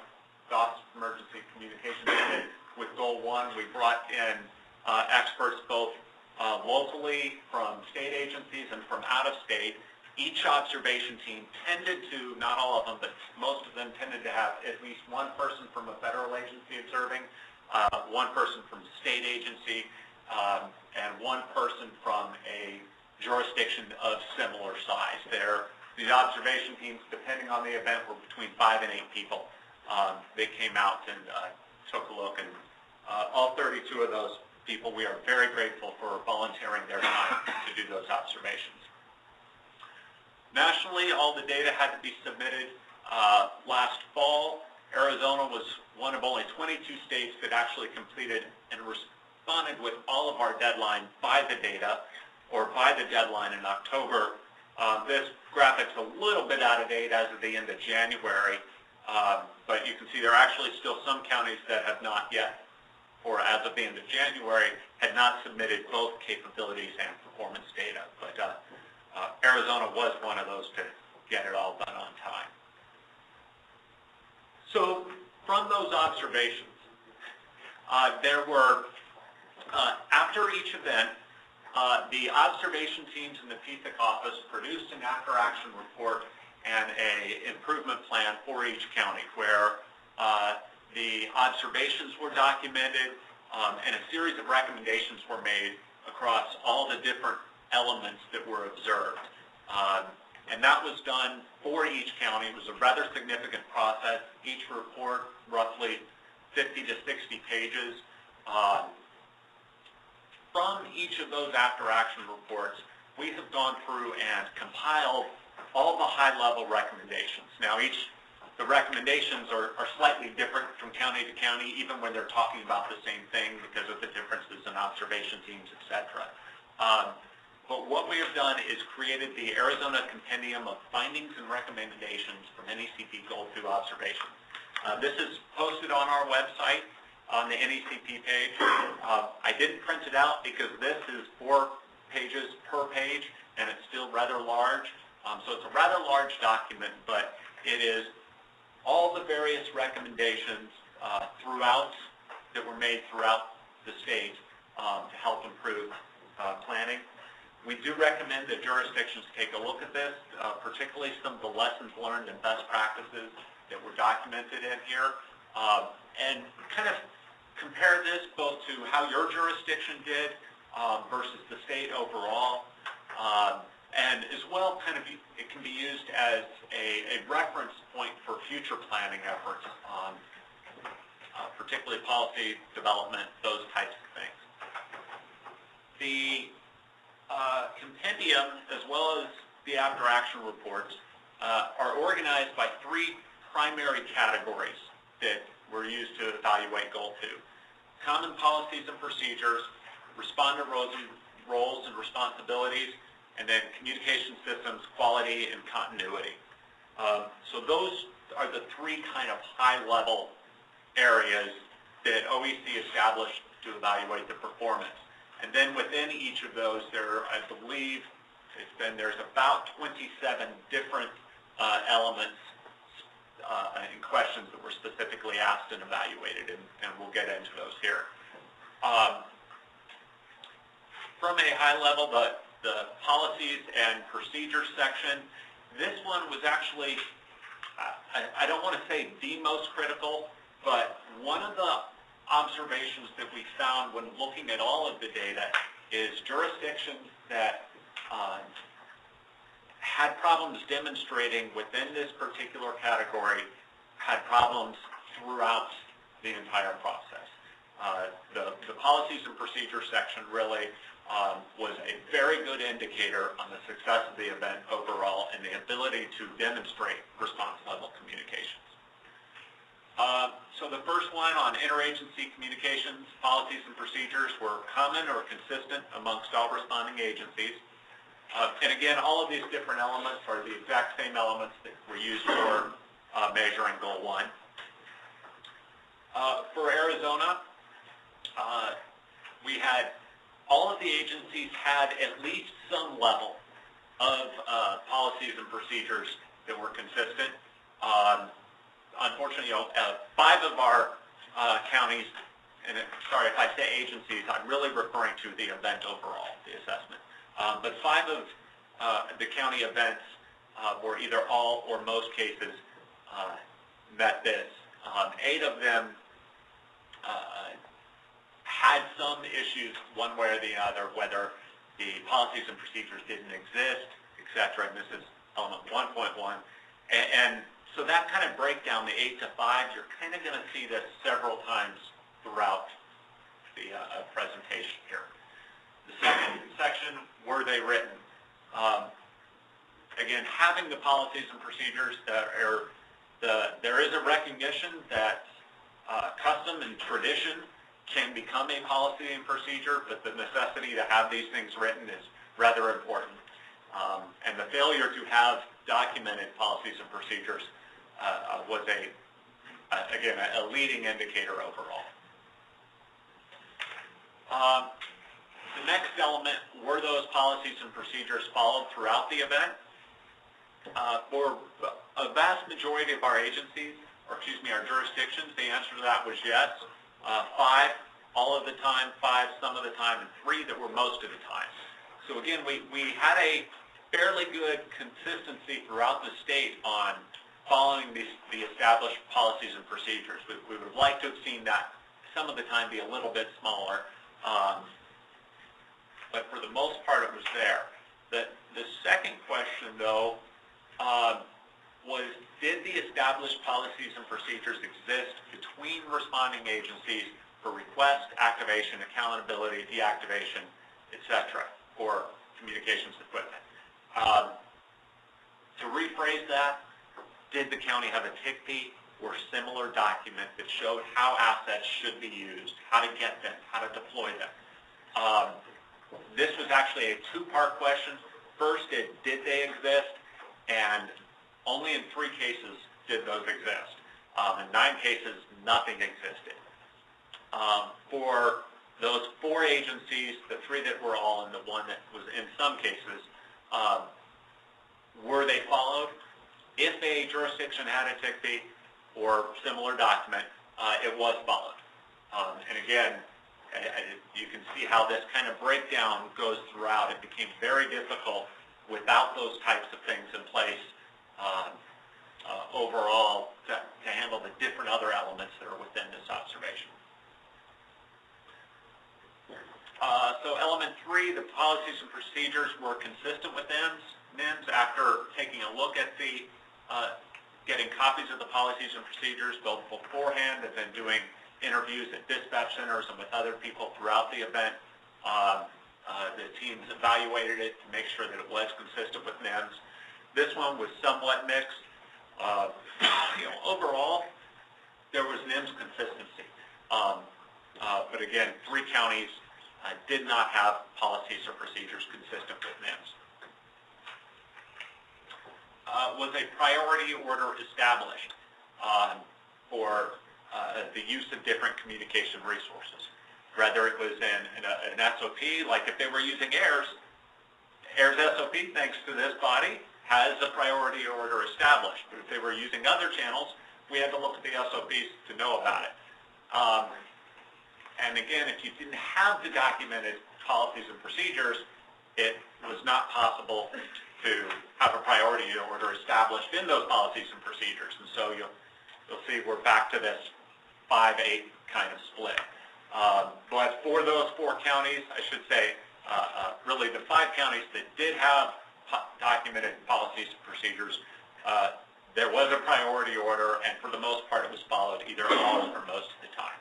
the Office of Emergency Communications did with Goal 1. We brought in experts both locally from state agencies and from out of state. Each observation team tended to, not all of them, but most of them tended to have at least one person from a federal agency observing, one person from a state agency, and one person from a jurisdiction of similar size. These observation teams, depending on the event, were between 5 and 8 people. They came out and took a look, and all 32 of those people, we are very grateful for volunteering their time to do those observations. Nationally, all the data had to be submitted last fall, Arizona was one of only 22 states that actually completed and responded with all of our deadline by the data, or by the deadline in October. This graphic's a little bit out of date as of the end of January, but you can see there are actually still some counties that have not yet, or as of the end of January, had not submitted both capabilities and performance data. But Arizona was one of those to get it all done on time. So from those observations, there were, after each event, the observation teams in the PSIC office produced an after-action report and an improvement plan for each county, where the observations were documented and a series of recommendations were made across all the different elements that were observed. And that was done for each county. It was a rather significant process. Each report, roughly 50 to 60 pages. From each of those after-action reports, we have gone through and compiled all the high-level recommendations. Now, the recommendations are slightly different from county to county, even when they're talking about the same thing because of the differences in observation teams, etc. But what we have done is created the Arizona Compendium of Findings and Recommendations from NECP Goal 2 observations. This is posted on our website on the NECP page. I didn't print it out because this is 4 pages per page, and it's still rather large. So it's a rather large document, but it is all the various recommendations that were made throughout the state to help improve planning. We do recommend that jurisdictions take a look at this, particularly some of the lessons learned and best practices that were documented in here, and kind of compare this both to how your jurisdiction did versus the state overall, and as well kind of it can be used as a reference point for future planning efforts, particularly policy development, those types of things. The compendium, as well as the after-action reports, are organized by 3 primary categories that were used to evaluate Goal 2. Common policies and procedures, responder roles and responsibilities, and then communication systems, quality, and continuity. So those are the 3 kind of high-level areas that OEC established to evaluate the performance. And then within each of those, I believe, there's about 27 different elements and questions that were specifically asked and evaluated, and we'll get into those here. From a high level, the policies and procedures section, this one was actually, I don't want to say the most critical, but one of the observations that we found when looking at all of the data is jurisdictions that had problems demonstrating within this particular category had problems throughout the entire process. The policies and procedures section really was a very good indicator on the success of the event overall and the ability to demonstrate response level communications. So the first one on interagency communications, policies and procedures were common or consistent amongst all responding agencies. And again, all of these different elements are the exact same elements that were used for measuring Goal 1. For Arizona, we had all of the agencies had at least some level of policies and procedures that were consistent. Unfortunately, 5 of our counties, and sorry if I say agencies, I'm really referring to the event overall, the assessment. But 5 of the county events were either all or most cases met this. 8 of them had some issues one way or the other, whether the policies and procedures didn't exist, etc. And this is element 1.1. And so that kind of breakdown, the 8 to 5, you're kind of going to see this several times throughout the presentation here. The second section, were they written? Again, having the policies and procedures that are there is a recognition that custom and tradition can become a policy and procedure, but the necessity to have these things written is rather important. And the failure to have documented policies and procedures was again, a leading indicator overall. The next element, were those policies and procedures followed throughout the event? For a vast majority of our agencies, or excuse me, our jurisdictions, the answer to that was yes. 5 all of the time, 5 some of the time, and 3 that were most of the time. So again, we had a fairly good consistency throughout the state on following the established policies and procedures. We would have liked to have seen that some of the time be a little bit smaller, but for the most part it was there. The second question, though, was, did the established policies and procedures exist between responding agencies for request, activation, accountability, deactivation, etc., for communications equipment? To rephrase that, did the county have a TICP or similar document that showed how assets should be used, how to get them, how to deploy them? This was actually a 2-part question. First, did they exist? And only in 3 cases did those exist. In 9 cases, nothing existed. For those 4 agencies, the 3 that were all and the 1 that was in some cases, were they followed? If a jurisdiction had a TICP or similar document, it was followed. And again, you can see how this kind of breakdown goes throughout. It became very difficult without those types of things in place overall to handle the different other elements that are within this observation. So element 3, the policies and procedures were consistent with NIMS after taking a look at the getting copies of the policies and procedures both beforehand and then doing interviews at dispatch centers and with other people throughout the event. The teams evaluated it to make sure that it was consistent with NIMS. This one was somewhat mixed. Overall, there was NIMS consistency. But again, 3 counties did not have policies or procedures consistent with NIMS. Was a priority order established for the use of different communication resources? Whether it was in an SOP, like if they were using AIR's SOP, thanks to this body, has a priority order established. But if they were using other channels, we had to look at the SOPs to know about it. And again, if you didn't have the documented policies and procedures, it was not possible to have a priority order established in those policies and procedures. And so you'll see we're back to this 5-8 kind of split. But for those 4 counties, I should say, really the 5 counties that did have documented policies and procedures, there was a priority order, and for the most part it was followed either all or most of the time.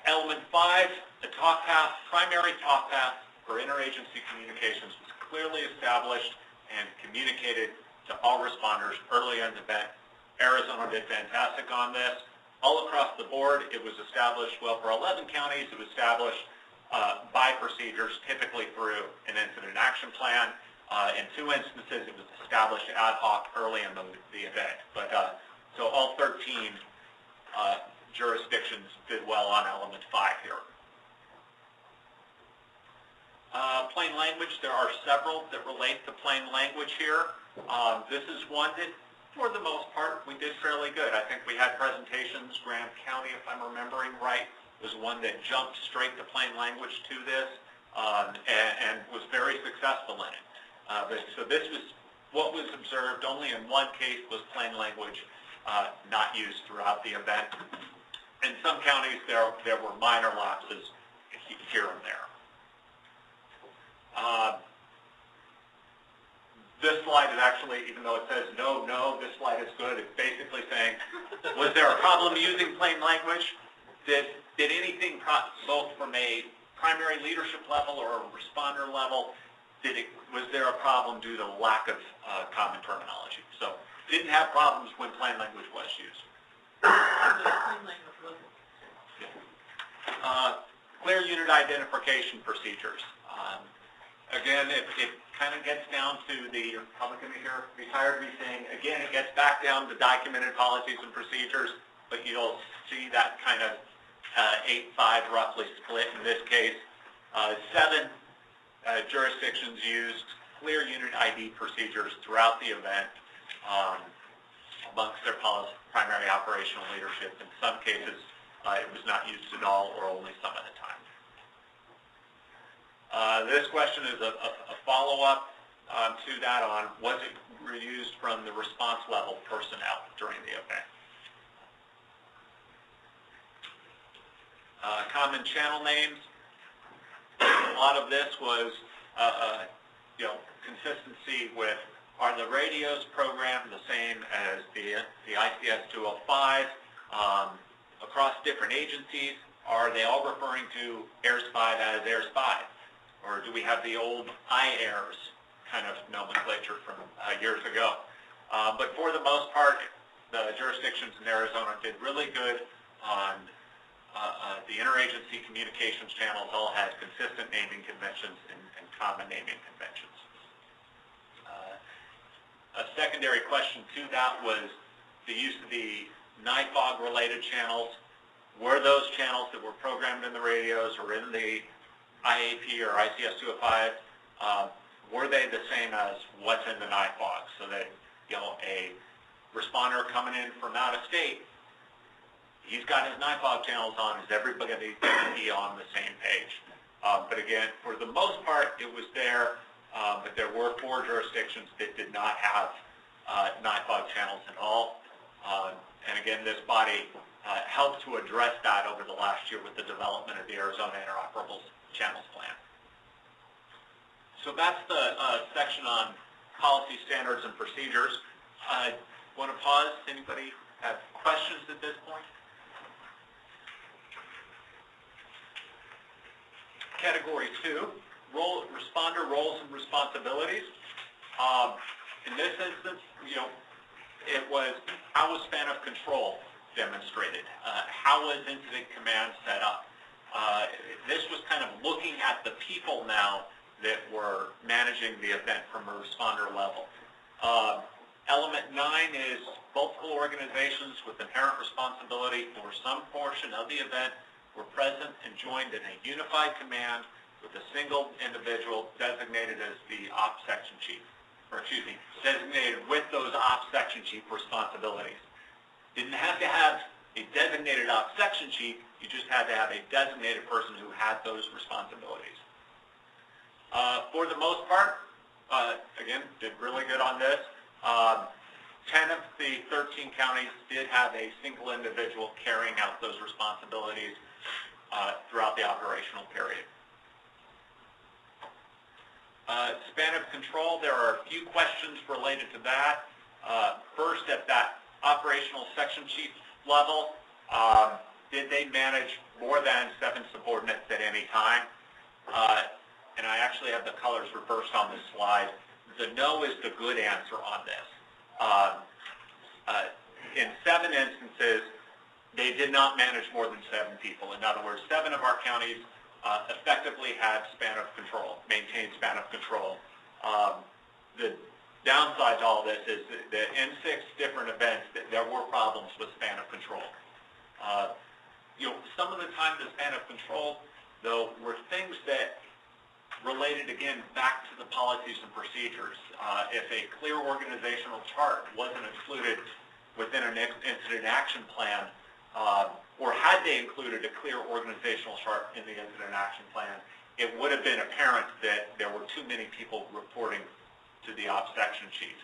Element 5, the talk path, primary talk path for interagency communications was clearly established and communicated to all responders early in the event. Arizona did fantastic on this. All across the board, it was established, well, for 11 counties, it was established by procedures, typically through an incident action plan. In 2 instances, it was established ad hoc early in the event. But so all 13 jurisdictions did well on element 5 here. Plain language, there are several that relate to plain language here. This is one that, for the most part, we did fairly good. I think we had presentations. Graham County, if I'm remembering right, was one that jumped straight to plain language to this and was very successful in it. So this was what was observed. Only in 1 case was plain language not used throughout the event. In some counties, there were minor lapses here and there. This slide is actually, even though it says no, this slide is good. It's basically saying, was there a problem using plain language? Did anything, both from a primary leadership level or a responder level, was there a problem due to lack of common terminology? So didn't have problems when plain language was used. Clear unit identification procedures. Again, it kind of gets down to the, you're probably going to hear retired me saying, again, it gets back down to documented policies and procedures, but you'll see that kind of 8-5 roughly split in this case. 7 jurisdictions used clear unit ID procedures throughout the event amongst their primary operational leadership. In some cases, it was not used at all or only some at a time. This question is a follow-up to that on, was it reused from the response level personnel during the event? Common channel names. A lot of this was, consistency with, are the radios programmed the same as the ICS 205 across different agencies? Are they all referring to AIRS-5 as AIRS-5? Or do we have the old IAIRS kind of nomenclature from years ago? But for the most part, the jurisdictions in Arizona did really good on the interagency communications channels. All had consistent naming conventions and common naming conventions. A secondary question to that was the use of the NIFOG related channels. Were those channels that were programmed in the radios or in the IAP or ICS 205, were they the same as what's in the NIFOG? So that, a responder coming in from out of state, he's got his NIFOG channels on, is everybody going to be on the same page? But again, for the most part, it was there, but there were 4 jurisdictions that did not have NIFOG channels at all. And again, this body helped to address that over the last year with the development of the Arizona Interoperable Channels Plan. So that's the section on policy standards and procedures. Want to pause? Anybody have questions at this point? Category 2, responder roles and responsibilities. In this instance, it was how was span of control demonstrated? How was incident command set up? This was kind of looking at the people now that were managing the event from a responder level. Element 9 is multiple organizations with inherent responsibility for some portion of the event were present and joined in a unified command with a single individual designated as the ops section chief, or excuse me, designated with those ops section chief responsibilities. Didn't have to have a designated ops section chief, you just had to have a designated person who had those responsibilities. For the most part, again, did really good on this. 10 of the 13 counties did have a single individual carrying out those responsibilities throughout the operational period. Span of control, there are a few questions related to that. First, at that operational section chief level, did they manage more than 7 subordinates at any time? And I actually have the colors reversed on this slide. The no is the good answer on this. In 7 instances, they did not manage more than 7 people. In other words, 7 of our counties effectively had span of control, maintained span of control. The downside to all this is that in 6 different events, there were problems with span of control. Some of the time the span of control, though, were things that related, again, back to the policies and procedures. If a clear organizational chart wasn't included within an incident action plan, or had they included a clear organizational chart in the incident action plan, it would have been apparent that there were too many people reporting to the ops section chief.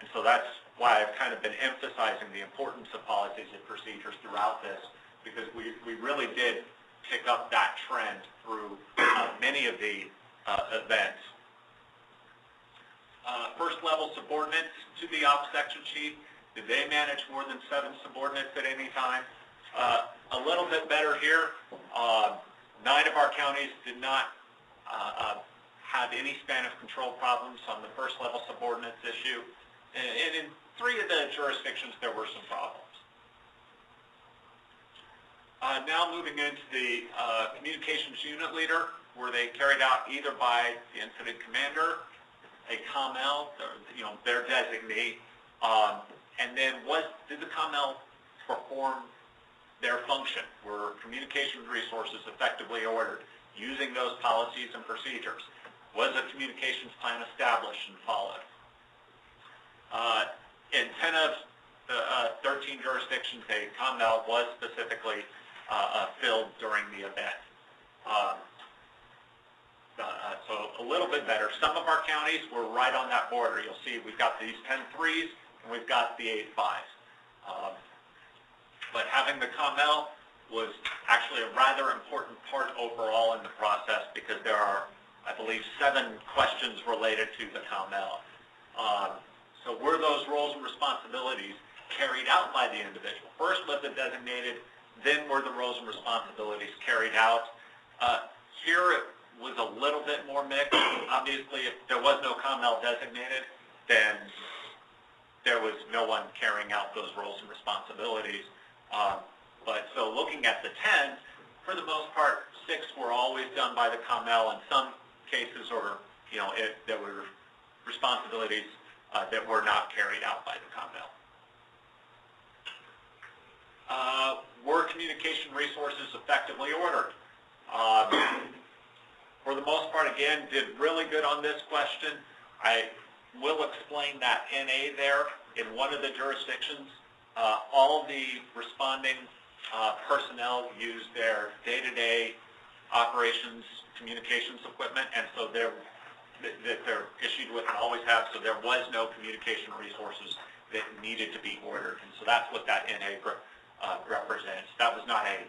And so that's why I've kind of been emphasizing the importance of policies and procedures throughout this, because we really did pick up that trend through many of the events. First level subordinates to the ops section chief, did they manage more than 7 subordinates at any time? A little bit better here. 9 of our counties did not have any span of control problems on the first level subordinates issue. And in 3 of the jurisdictions, there were some problems. Now moving into the communications unit leader, where they carried out either by the incident commander, a COML, or, their designee, and then did the COML perform their function? Were communications resources effectively ordered using those policies and procedures? Was a communications plan established and followed? In 10 of the 13 jurisdictions, a COML was specifically filled during the event. So a little bit better. Some of our counties were right on that border. You'll see we've got these 10-3s and we've got the 8-5s. But having the COML was actually a rather important part overall in the process, because there are, I believe, 7 questions related to the COML. So were those roles and responsibilities carried out by the individual? First was it designated, then were the roles and responsibilities carried out. Here it was a little bit more mixed. Obviously, if there was no COML designated, then there was no one carrying out those roles and responsibilities. But so looking at the 10, for the most part, 6 were always done by the COML. In some cases, or there were responsibilities that were not carried out by the COML. Were communication resources effectively ordered? For the most part, again, did really good on this question. I will explain that NA there. In one of the jurisdictions, all the responding personnel use their day-to-day operations communications equipment, and so they're issued with and always have, so there was no communication resources that needed to be ordered. And so that's what that NA represents. That was not a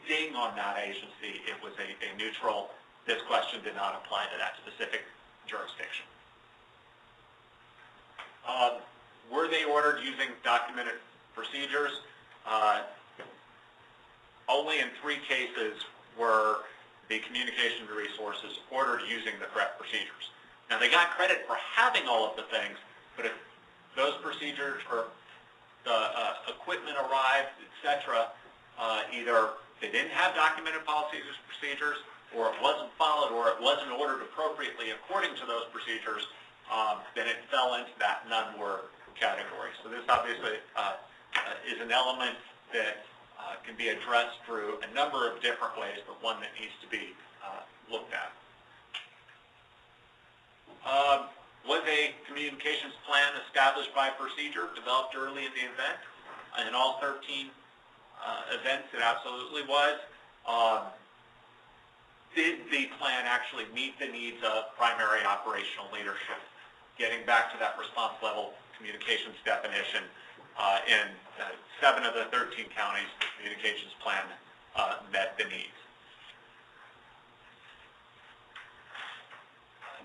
ding on that agency. It was a neutral. This question did not apply to that specific jurisdiction. Were they ordered using documented procedures? Only in 3 cases were the communication resources ordered using the correct procedures. Now, they got credit for having all of the things, but if those procedures or the equipment arrived, etc., either they didn't have documented policies or procedures, or it wasn't followed, or it wasn't ordered appropriately according to those procedures, then it fell into that none were category. So this obviously is an element that can be addressed through a number of different ways, but one that needs to be looked at. Was a communications plan established by procedure, developed early in the event? In all 13 events, it absolutely was. Did the plan actually meet the needs of primary operational leadership? Getting back to that response level communications definition, in 7 of the 13 counties, the communications plan met the needs.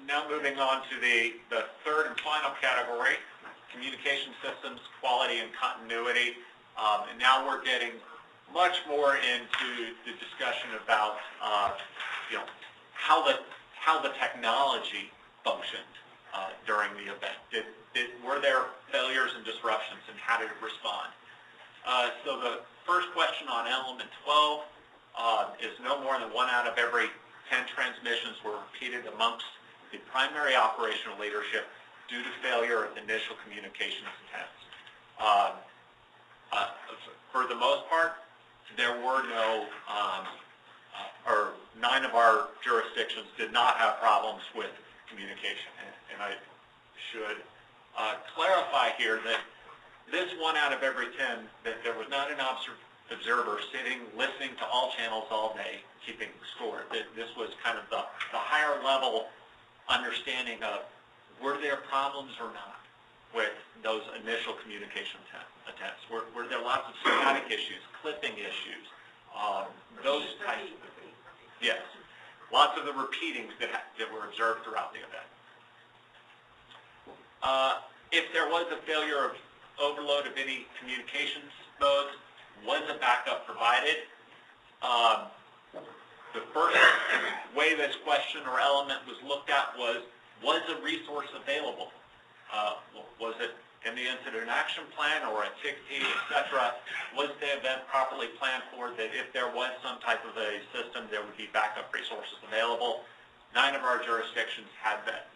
Now moving on to the 3rd and final category, communication systems, quality and continuity. And now we're getting much more into the discussion about how the technology functioned during the event. Were there failures and disruptions, and how did it respond? So the first question on element 12 is no more than 1 out of every 10 transmissions were repeated amongst the primary operational leadership due to failure of initial communications attempts. For the most part, there were no, or 9 of our jurisdictions did not have problems with communication. And I should clarify here that this 1 out of every 10, that there was not an observer sitting, listening to all channels all day, keeping score. This was kind of the higher level understanding of, were there problems or not with those initial communication attempts? Were there lots of schematic issues, clipping issues, those types of things? Yes, lots of the repeatings that were observed throughout the event. If there was a failure of overload of any communications modes, was a backup provided? The first way this question or element was looked at was a resource available? Was it in the incident action plan or a TIC-T, et cetera? Was the event properly planned for, that if there was some type of a system, there would be backup resources available? 9 of our jurisdictions had that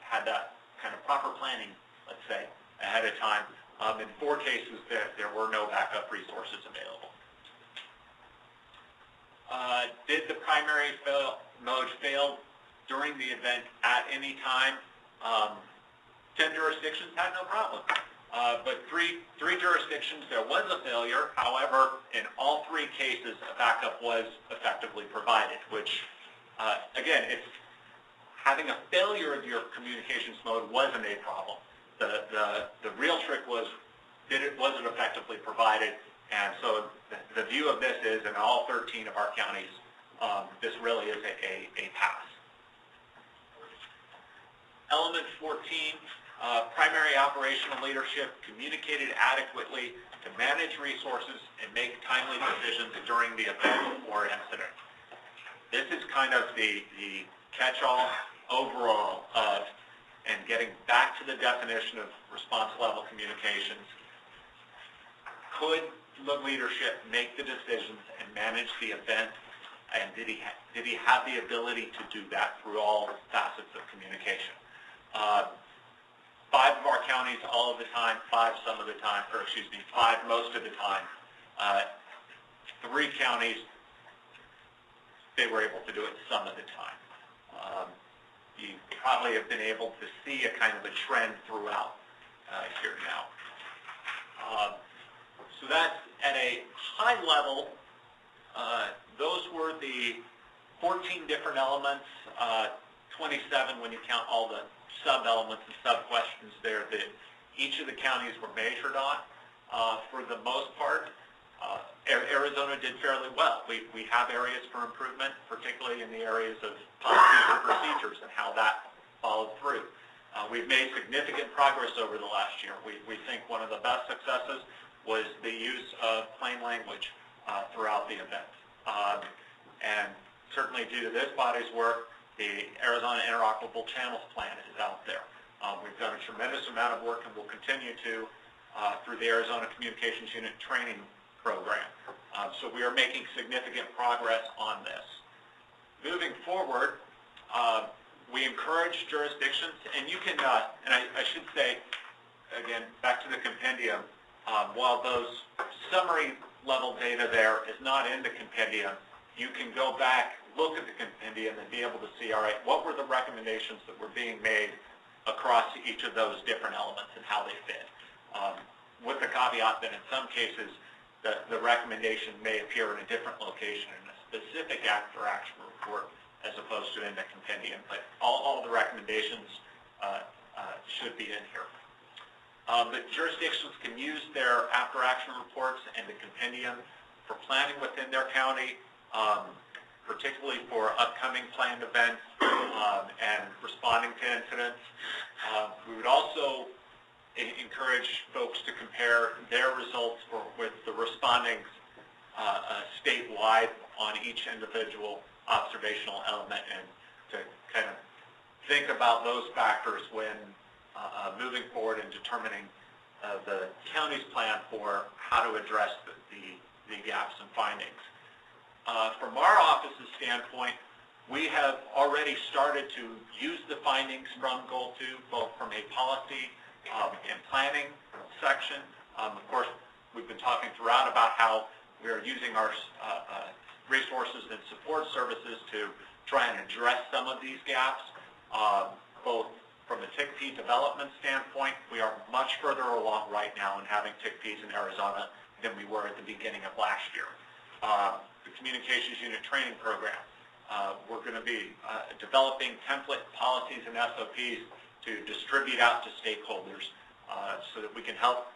kind of proper planning, let's say, ahead of time. In 4 cases, there were no backup resources available. Did the primary mode fail during the event at any time? 10 jurisdictions had no problem. But three jurisdictions, there was a failure. However, in all 3 cases, a backup was effectively provided, which, again, having a failure of your communications mode wasn't a problem. The real trick was, was it effectively provided? And so the view of this is, in all 13 of our counties, this really is a pass. Element 14, primary operational leadership communicated adequately to manage resources and make timely decisions during the event or incident. This is kind of the catch-all overall of, and getting back to the definition of response level communications. Could the leadership make the decisions and manage the event, and did he have the ability to do that through all facets of communication? 5 of our counties all of the time, 5 some of the time, or excuse me, 5 most of the time. 3 counties, they were able to do it some of the time. You probably have been able to see a kind of a trend throughout here now. So that's at a high level. Those were the 14 different elements, 27 when you count all the sub-elements and sub-questions there that each of the counties were measured on. For the most part, Arizona did fairly well. We have areas for improvement, particularly in the areas of policies and procedures and how that followed through. We've made significant progress over the last year. We think one of the best successes was the use of plain language throughout the event. And certainly due to this body's work, the Arizona Interoperable Channels Plan is out there. We've done a tremendous amount of work and will continue to through the Arizona Communications Unit Training Program. So we are making significant progress on this. Moving forward, we encourage jurisdictions, and you can, and I should say, again, back to the compendium, while those summary level data there is not in the compendium, you can go back, look at the compendium, and be able to see, all right, what were the recommendations that were being made across each of those different elements and how they fit. With the caveat that in some cases, the recommendation may appear in a different location in a specific after-action report as opposed to in the compendium, but all the recommendations should be in here. But jurisdictions can use their after-action reports and the compendium for planning within their county, particularly for upcoming planned events and responding to incidents. We would also encourage folks to compare their results with the responding statewide on each individual observational element, and to kind of think about those factors when moving forward and determining the county's plan for how to address the gaps and findings. From our office's standpoint, we have already started to use the findings from Goal 2, both from a policy and planning section. Of course, we've been talking throughout about how we are using our resources and support services to try and address some of these gaps, both from a TIC-P development standpoint. We are much further along right now in having TIC-Ps in Arizona than we were at the beginning of last year. The Communications Unit Training Program, we're going to be developing template policies and SOPs to distribute out to stakeholders so that we can help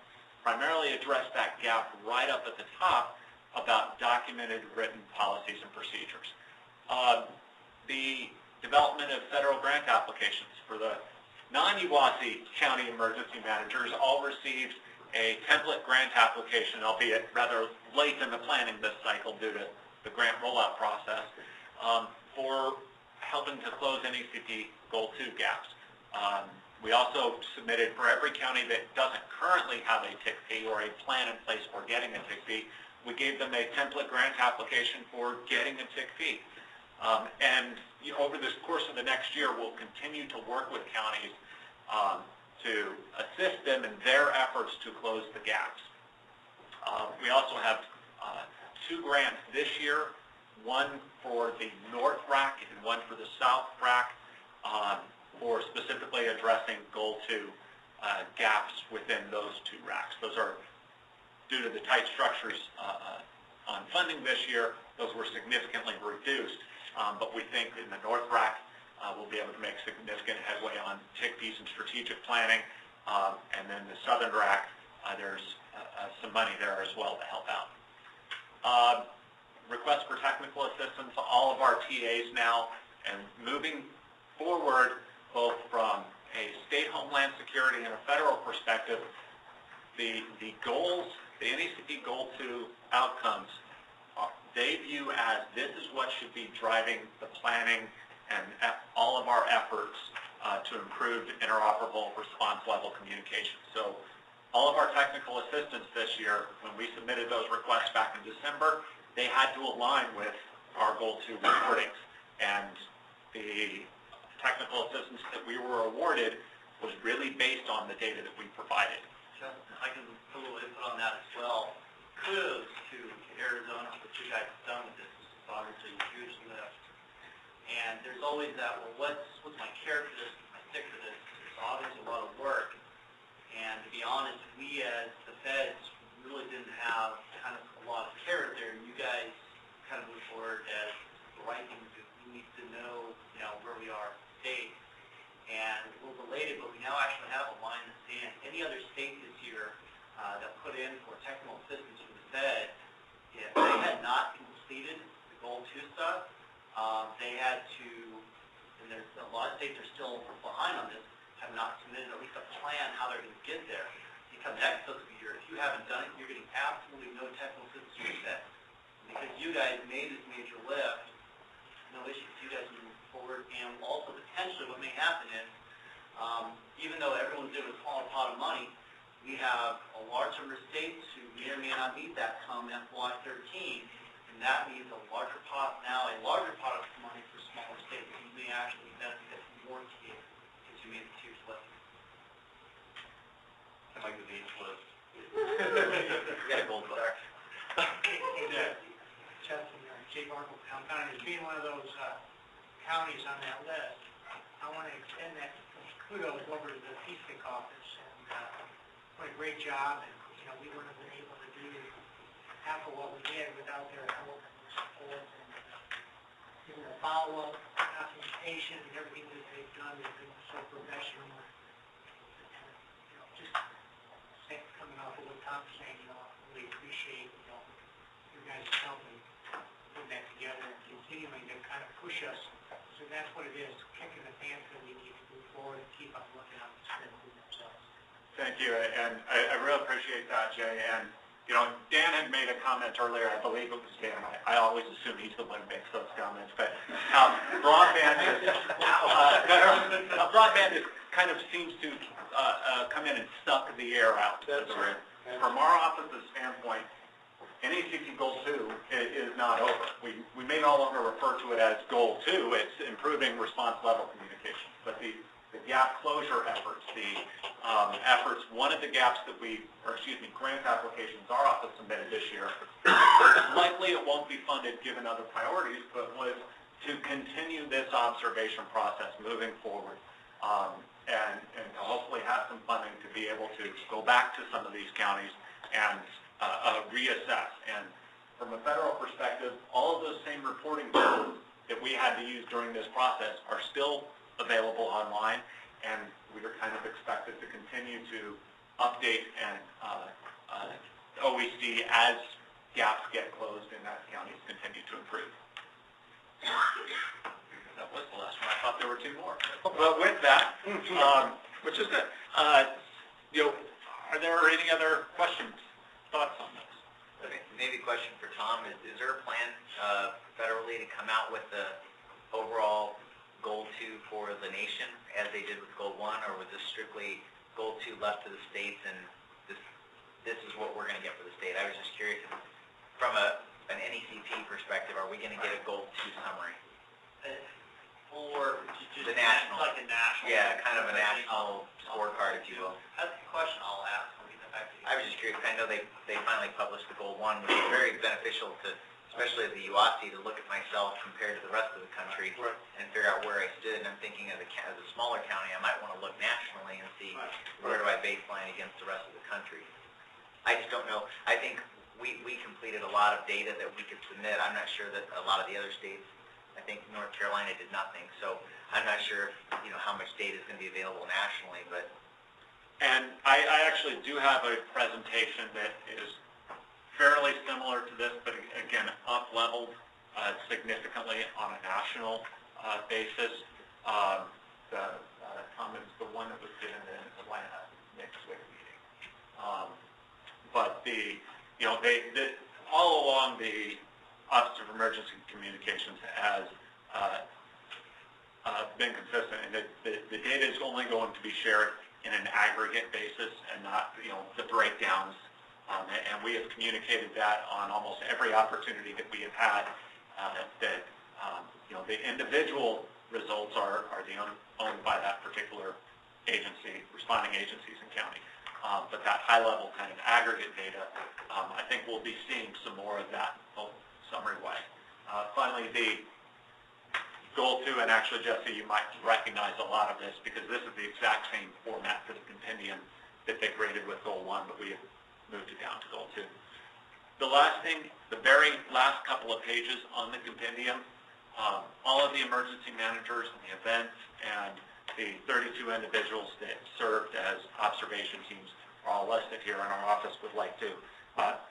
primarily address that gap right up at the top about documented written policies and procedures. The development of federal grant applications for the non-Hiwassee County emergency managers all received a template grant application, albeit rather late in the planning this cycle due to the grant rollout process, for helping to close NECP Goal 2 gaps. We also submitted for every county that doesn't currently have a TIC fee or a plan in place for getting a TIC fee, we gave them a template grant application for getting a TIC fee. And over this course of the next year, we'll continue to work with counties to assist them in their efforts to close the gaps. We also have 2 grants this year, one for the North RAC and one for the South RAC, for specifically addressing Goal 2 gaps within those 2 RACs. Those are due to the tight structures on funding this year. Those were significantly reduced, but we think in the North RAC we'll be able to make significant headway on TIC fees and strategic planning, and then the Southern RAC, there's some money there as well to help out. Request for technical assistance, all of our TAs now, and moving forward, both from a state homeland security and a federal perspective, the goals, the NECP Goal 2 outcomes, they view as this is what should be driving the planning and all of our efforts to improve interoperable response level communication. So all of our technical assistance this year, when we submitted those requests back in December, they had to align with our Goal 2 reportings. And the technical assistance that we were awarded was really based on the data that we provided. Justin, I can put a little input on that as well. Kudos to Arizona for what you guys have done with this. This is obviously a huge lift. And there's always that, well, what's my carrot for this, what's my stick for this? It's obviously a lot of work. And to be honest, we as the feds really didn't have kind of a lot of carrot there. And you guys kind of move forward as the right thing to do. We need to know, where we are state. And we're related, but we now actually have a line in the sand. Any other state this year that put in for technical assistance from the Fed, if they had not completed the Goal 2 stuff, they had to, and there's a lot of states are still behind on this, have not submitted at least a plan how they're going to get there. Because next fiscal year, if you haven't done it, you're getting absolutely no technical assistance from the Fed. Because you guys made this major lift, no issues, you guys move forward, and also potentially what may happen is, even though everyone's doing a small pot of money, we have a large number of states who may or may not need that come FY13, and that means a larger pot of money for smaller states. You may actually benefit more TAs because you made the tiers list. I like the beach list. You got a gold star. Justin, Jay Barkle, County, as being one of those counties on that list, I want to extend that kudos over to the SIEC office, and what a great job. And we wouldn't have been able to do half of what we did without their help and support, and giving the follow-up, documentation, and everything that they've done. They've been so professional. And just coming off of what Tom's saying, really appreciate you guys helping put that together and continuing to kind of push us. So that's what it is, kicking the pants that we need to move forward and keep on looking out and spending themselves. Thank you, and I really appreciate that, Jay. And Dan had made a comment earlier. I believe it was Dan. I always assume he's the one who makes those comments. But broadband is kind of seems to come in and suck the air out. That's right. From our office's standpoint, NECP Goal 2 is not over. We may no longer refer to it as Goal 2. It's improving response level communication. But the gap closure efforts, one of the gaps that grant applications our office submitted this year, likely it won't be funded given other priorities, but was to continue this observation process moving forward, and to hopefully have some funding to be able to go back to some of these counties and reassess. And from a federal perspective, all of those same reporting tools that we had to use during this process are still available online, and we are kind of expected to continue to update and OEC as gaps get closed and as counties continue to improve. That was the last one. I thought there were 2 more. But with that, which is good, are there any other questions, thoughts on this? Okay, maybe a question for Tom. Is there a plan federally to come out with the overall Goal 2 for the nation, as they did with Goal 1, or was this strictly Goal 2 left to the states, and this is what we're going to get for the state? I was just curious, from an NECP perspective, are we going to get a Goal 2 summary? For just The national. like a national. Yeah, kind of a national scorecard, if you will. That's a question I'll ask when we get back to you. I was just curious. I know they finally published the Goal 1, which is very beneficial to, especially as the UOC, to look at myself compared to the rest of the country and figure out where I stood. And I'm thinking as a smaller county, I might want to look nationally and see where do I baseline against the rest of the country. I just don't know. I think we completed a lot of data that we could submit. I'm not sure that a lot of the other states, I think North Carolina did nothing. So I'm not sure, how much data is going to be available nationally, but. And I actually do have a presentation that is fairly similar to this, but again, up-leveled significantly on a national basis. It's the one that was given in Atlanta next week meeting. But all along the Office of Emergency Communications has been consistent, and the data is only going to be shared in an aggregate basis and not, the breakdowns. And we have communicated that on almost every opportunity that we have had, that the individual results are owned by that particular agency, responding agencies in county. But that high-level kind of aggregate data, I think we'll be seeing some more of that summary way. Finally, the Goal 2, and actually, Jesse, you might recognize a lot of this because this is the exact same format for the compendium that they created with Goal 1, but we have moved it down to Goal 2. The last thing, the very last couple of pages on the compendium, all of the emergency managers and the events and the 32 individuals that served as observation teams are all listed here, and our office would like to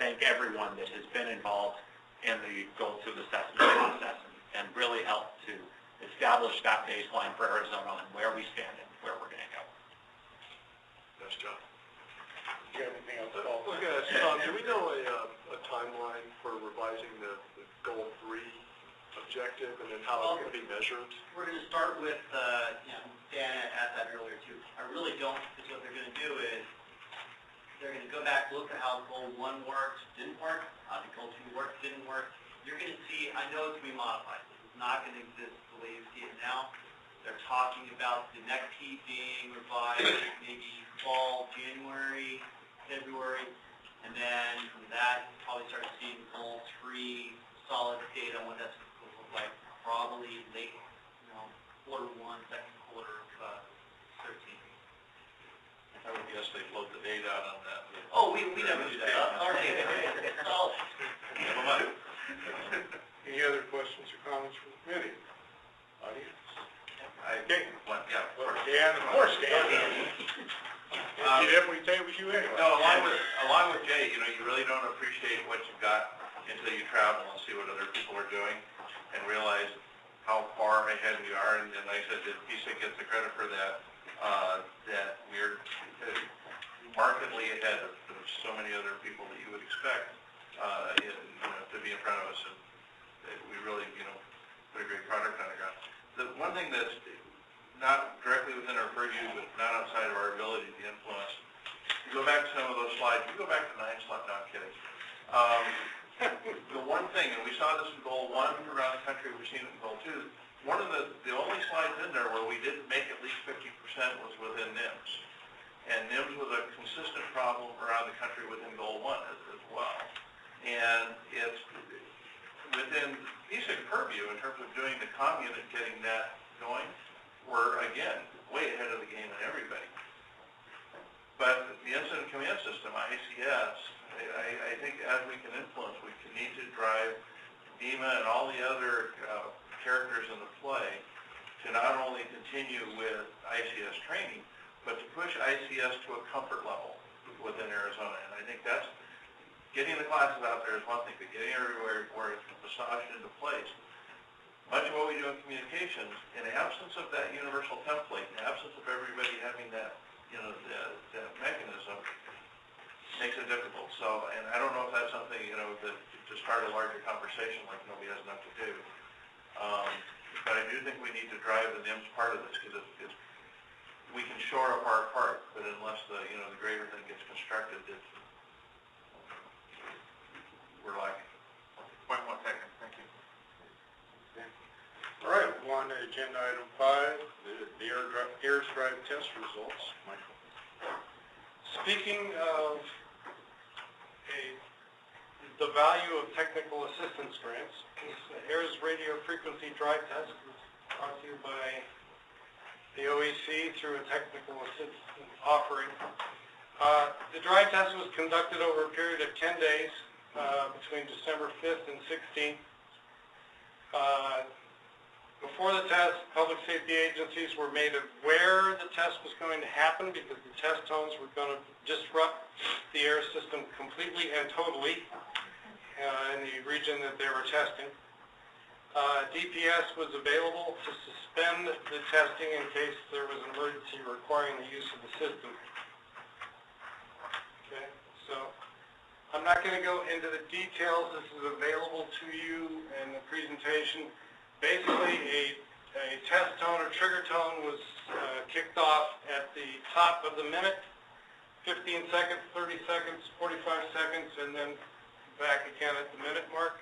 thank everyone that has been involved in the Goal 2 assessment process and really helped to establish that baseline for Arizona and where we stand and where we're going to go. Nice job. Do you have anything else at all? Do we know a timeline for revising the Goal 3 objective, and then how it's going to be measured? We're going to start with, Dan asked that earlier too. I really don't, because what they're going to do is, they're going to go back, look at how Goal 1 worked, didn't work, how the Goal 2 worked, didn't work. You're going to see, I know it's going to be modified. It's not going to exist the way you see it now. They're talking about the next heat being revised maybe fall, January, February, and then from that, you'll probably start seeing Goal 3 solid data on what that's going to look like probably late, quarter 1, second quarter of 13. I would guess they float the data out on that. Oh, we never do that. Our data is solid. Never mind. Any other questions or comments from the committee? Audience? Dan, of course, Dan. We say it was you anyway. No, along with Jay, you really don't appreciate what you've got until you travel and see what other people are doing and realize how far ahead we are. And like I said, that PSIC gets the credit for that, that we're markedly ahead of so many other people that you would expect to be in front of us. And we really, put a great product on the ground. The one thing that's not directly within our purview, but not outside of our ability to influence, you go back to some of those slides. You go back to 9 slides. No, I'm kidding. The one thing, and we saw this in Goal 1 around the country, we've seen it in Goal 2, one of the only slides in there where we didn't make at least 50% was within NIMS. And NIMS was a consistent problem around the country within Goal 1 as well. And it's within PSIC purview in terms of doing the commune and getting that going. We're, again, way ahead of the game on everybody. But the incident command system, ICS, I think as we can influence, we need to drive DEMA and all the other characters in the play to not only continue with ICS training, but to push ICS to a comfort level within Arizona. And I think that's, getting the classes out there is one thing, but getting everywhere where it's massaged into place. Much of what we do in communications, in the absence of that universal template, in the absence of everybody having that, that mechanism, makes it difficult. So, and I don't know if that's something, that to start a larger conversation like nobody has enough to do. But I do do think we need to drive the NIMS part of this, because we can shore up our part, but unless the greater thing gets constructed, we're lacking. Point 1 second, thank you. All right, we'll go on to agenda item 5, the AIRS drive test results. Michael. Speaking of the value of technical assistance grants, this AIRS radio frequency drive test is brought to you by the OEC through a technical assistance offering. The drive test was conducted over a period of 10 days between December 5th and 16th. Before the test, public safety agencies were made aware the test was going to happen because the test tones were going to disrupt the air system completely and totally in the region that they were testing. DPS was available to suspend the testing in case there was an emergency requiring the use of the system. Okay, so I'm not going to go into the details. This is available to you in the presentation. Basically, a test tone or trigger tone was kicked off at the top of the minute, 15 seconds, 30 seconds, 45 seconds, and then back again at the minute mark.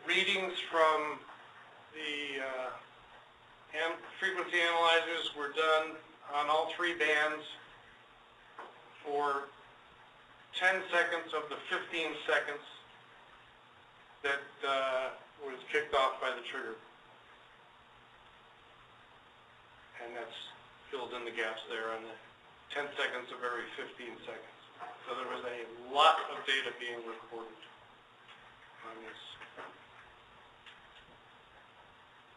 Readings from the frequency analyzers were done on all 3 bands for 10 seconds of the 15 seconds that was kicked off by the trigger. And that's filled in the gaps there on the 10 seconds of every 15 seconds. So there was a lot of data being recorded on this.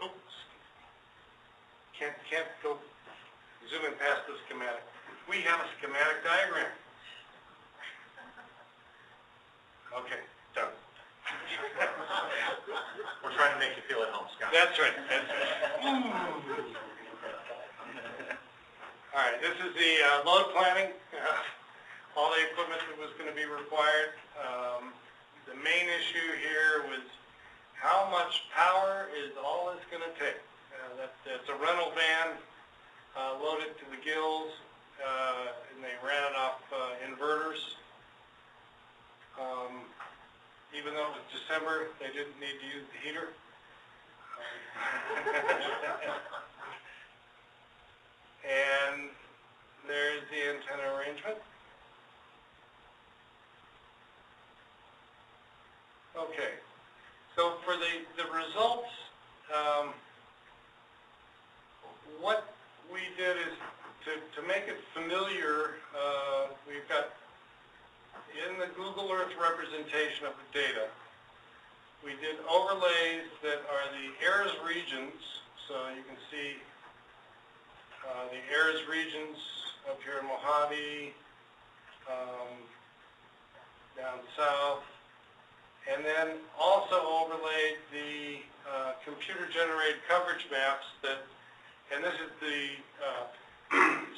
Oops. Can't go zoom in past the schematic. We have a schematic diagram. Okay, done. We're trying to make you feel at home, Scott. That's right. That's right. All right, this is the load planning. All the equipment that was going to be required. The main issue here was how much power is all it's going to take. That's a rental van loaded to the gills, and they ran it off inverters. Even though it was December, they didn't need to use the heater. And there's the antenna arrangement. Okay, so for the results, what we did is to make it familiar, we've got in the Google Earth representation of the data, we did overlays that are the AIRS regions. So you can see the AIRS regions up here in Mojave, down south, and then also overlaid the computer-generated coverage maps that, and this is the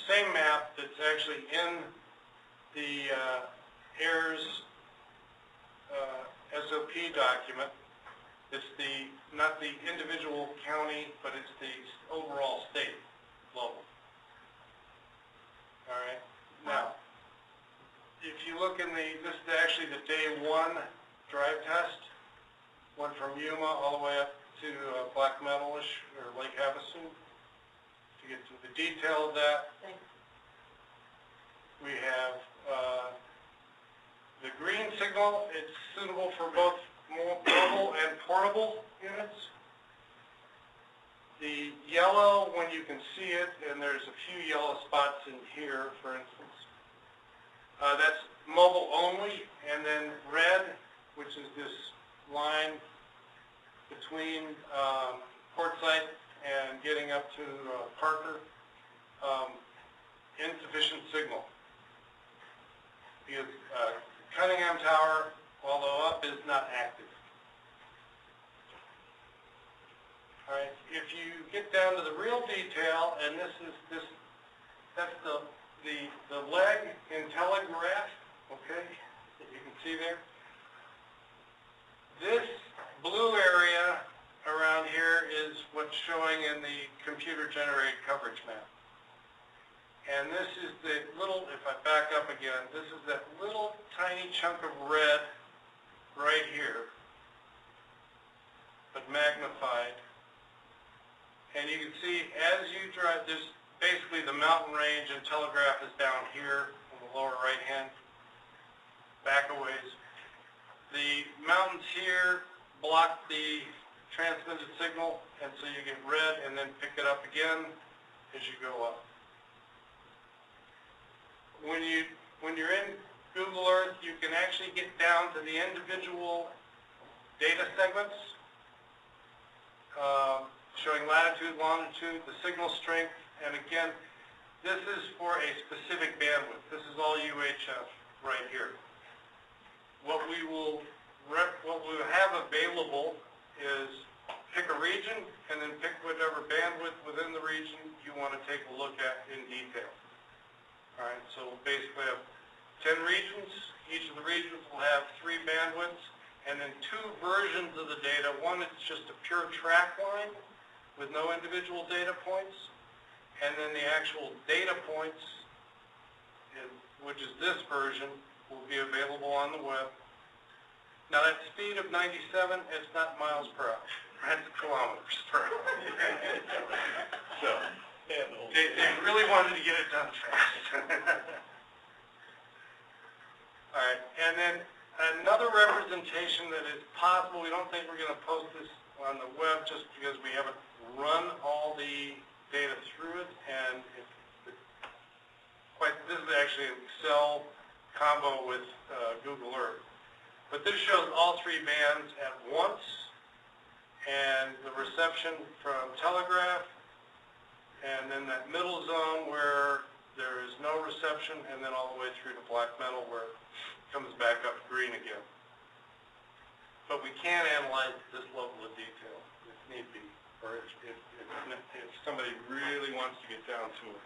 same map that's actually in the AIRS SOP document. It's not the individual county, but it's the overall state level. All right. Now, if you look in this is actually the day 1 drive test. Went from Yuma all the way up to Black Metalish or Lake Havasu. To get to the detail of that, we have the green signal. It's suitable for both mobile and portable units. The yellow, when you can see it, and there's a few yellow spots in here, for instance, that's mobile only. And then red, which is this line between Quartzsite and getting up to Parker, insufficient signal. Because Cunningham Tower, although up, is not active. All right, if you get down to the real detail, and that's the leg in telegraph, okay, that you can see there. This blue area around here what's showing in the computer-generated coverage map. And this is the little, if I back up again, this is that little tiny chunk of red right here, but magnified. And you can see as you drive, this basically the mountain range and telegraph is down here in the lower right hand, back a ways. The mountains here block the transmitted signal, and so you get red and then pick it up again as you go up. When you're in Google Earth, you can actually get down to the individual data segments, showing latitude, longitude, the signal strength, and again, this is for a specific bandwidth. This is all UHF right here. What we will have available is pick a region and then pick whatever bandwidth within the region you want to take a look at in detail. All right, so we'll basically have 10 regions. Each of the regions will have 3 bandwidths and then 2 versions of the data. One is just a pure track line with no individual data points, and then the actual data points, which is this version, will be available on the web. Now that speed of 97, it's not miles per hour, that's kilometers per hour. So, they really wanted to get it done fast. All right, and then another representation that is possible, we don't think we're going to post this on the web just because we haven't run all the data through it, and this is actually an Excel combo with Google Earth. But this shows all 3 bands at once, and the reception from telegraph, and then that middle zone where there is no reception, and then all the way through to black metal where it comes back up green again. But we can analyze this level of detail if need be, or if somebody really wants to get down to it.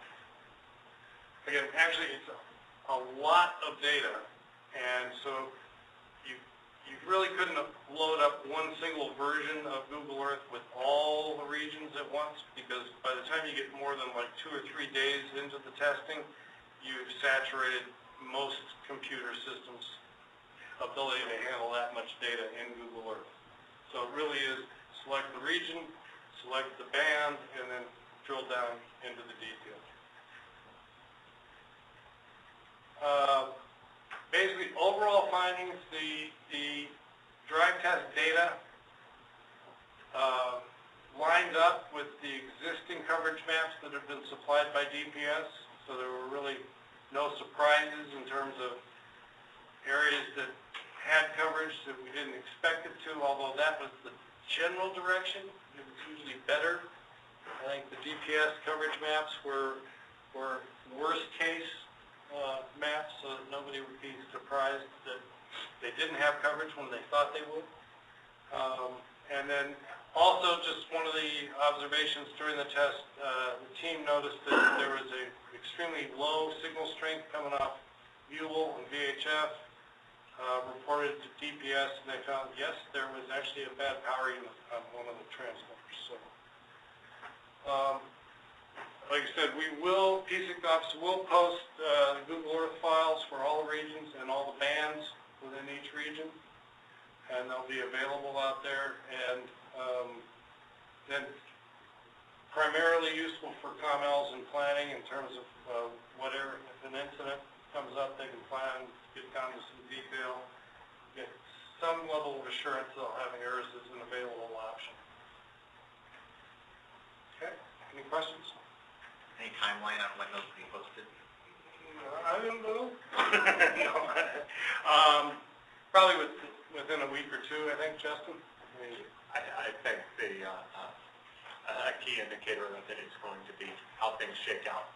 Again, actually it's a lot of data, and so you really couldn't load up one single version of Google Earth with all the regions at once, because by the time you get more than like 2 or 3 days into the testing, you've saturated most computer systems' ability to handle that much data in Google Earth. So it really is select the region, select the band, and then drill down into the detail. Basically, overall findings, the drive test data lined up with the existing coverage maps that have been supplied by DPS, so there were really no surprises in terms of areas that had coverage that we didn't expect it to, although that was the general direction. It was usually better. I think the DPS coverage maps were worst case maps, so that nobody would be surprised that they didn't have coverage when they thought they would. And then also just one of the observations during the test, the team noticed that there was an extremely low signal strength coming off Buell and VHF, reported to DPS, and they found, yes, there was actually a bad power unit on one of the transmitters. So, like I said, PSIC Ops will post the Google Earth files for all the regions and all the bands within each region, and they'll be available out there, and then primarily useful for ComEls and planning in terms of whatever, if an incident comes up, they can plan, get down to some detail, get some level of assurance they'll have errors as an available option. Okay, any questions? Any timeline on when those will be posted? I don't know. Probably within a week or 2, I think, Justin. I think a key indicator of it is going to be how things shake out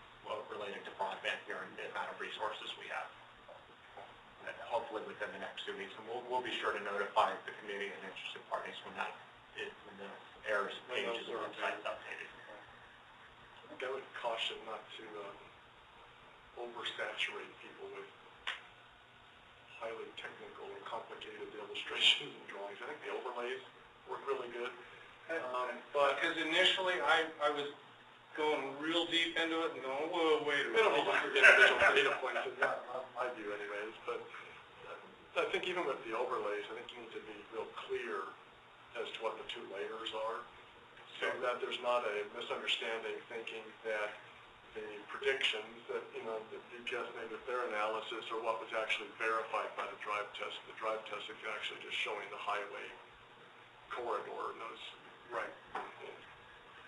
related to broadband here and the amount of resources we have. And hopefully within the next 2 weeks, and we'll be sure to notify the community and interested parties when the errors pages or websites updated. I would caution not to oversaturate people with highly technical and complicated illustrations and drawings. I think the overlays work really good. But, because initially, I was going real deep into it and going, whoa, wait a minute. Minimal individual data points is not my view anyways, but I think even with the overlays, I think you need to be real clear as to what the two layers are, so that there's not a misunderstanding thinking that the predictions that, the DPS made with their analysis or what was actually verified by the drive test is actually just showing the highway corridor. Right.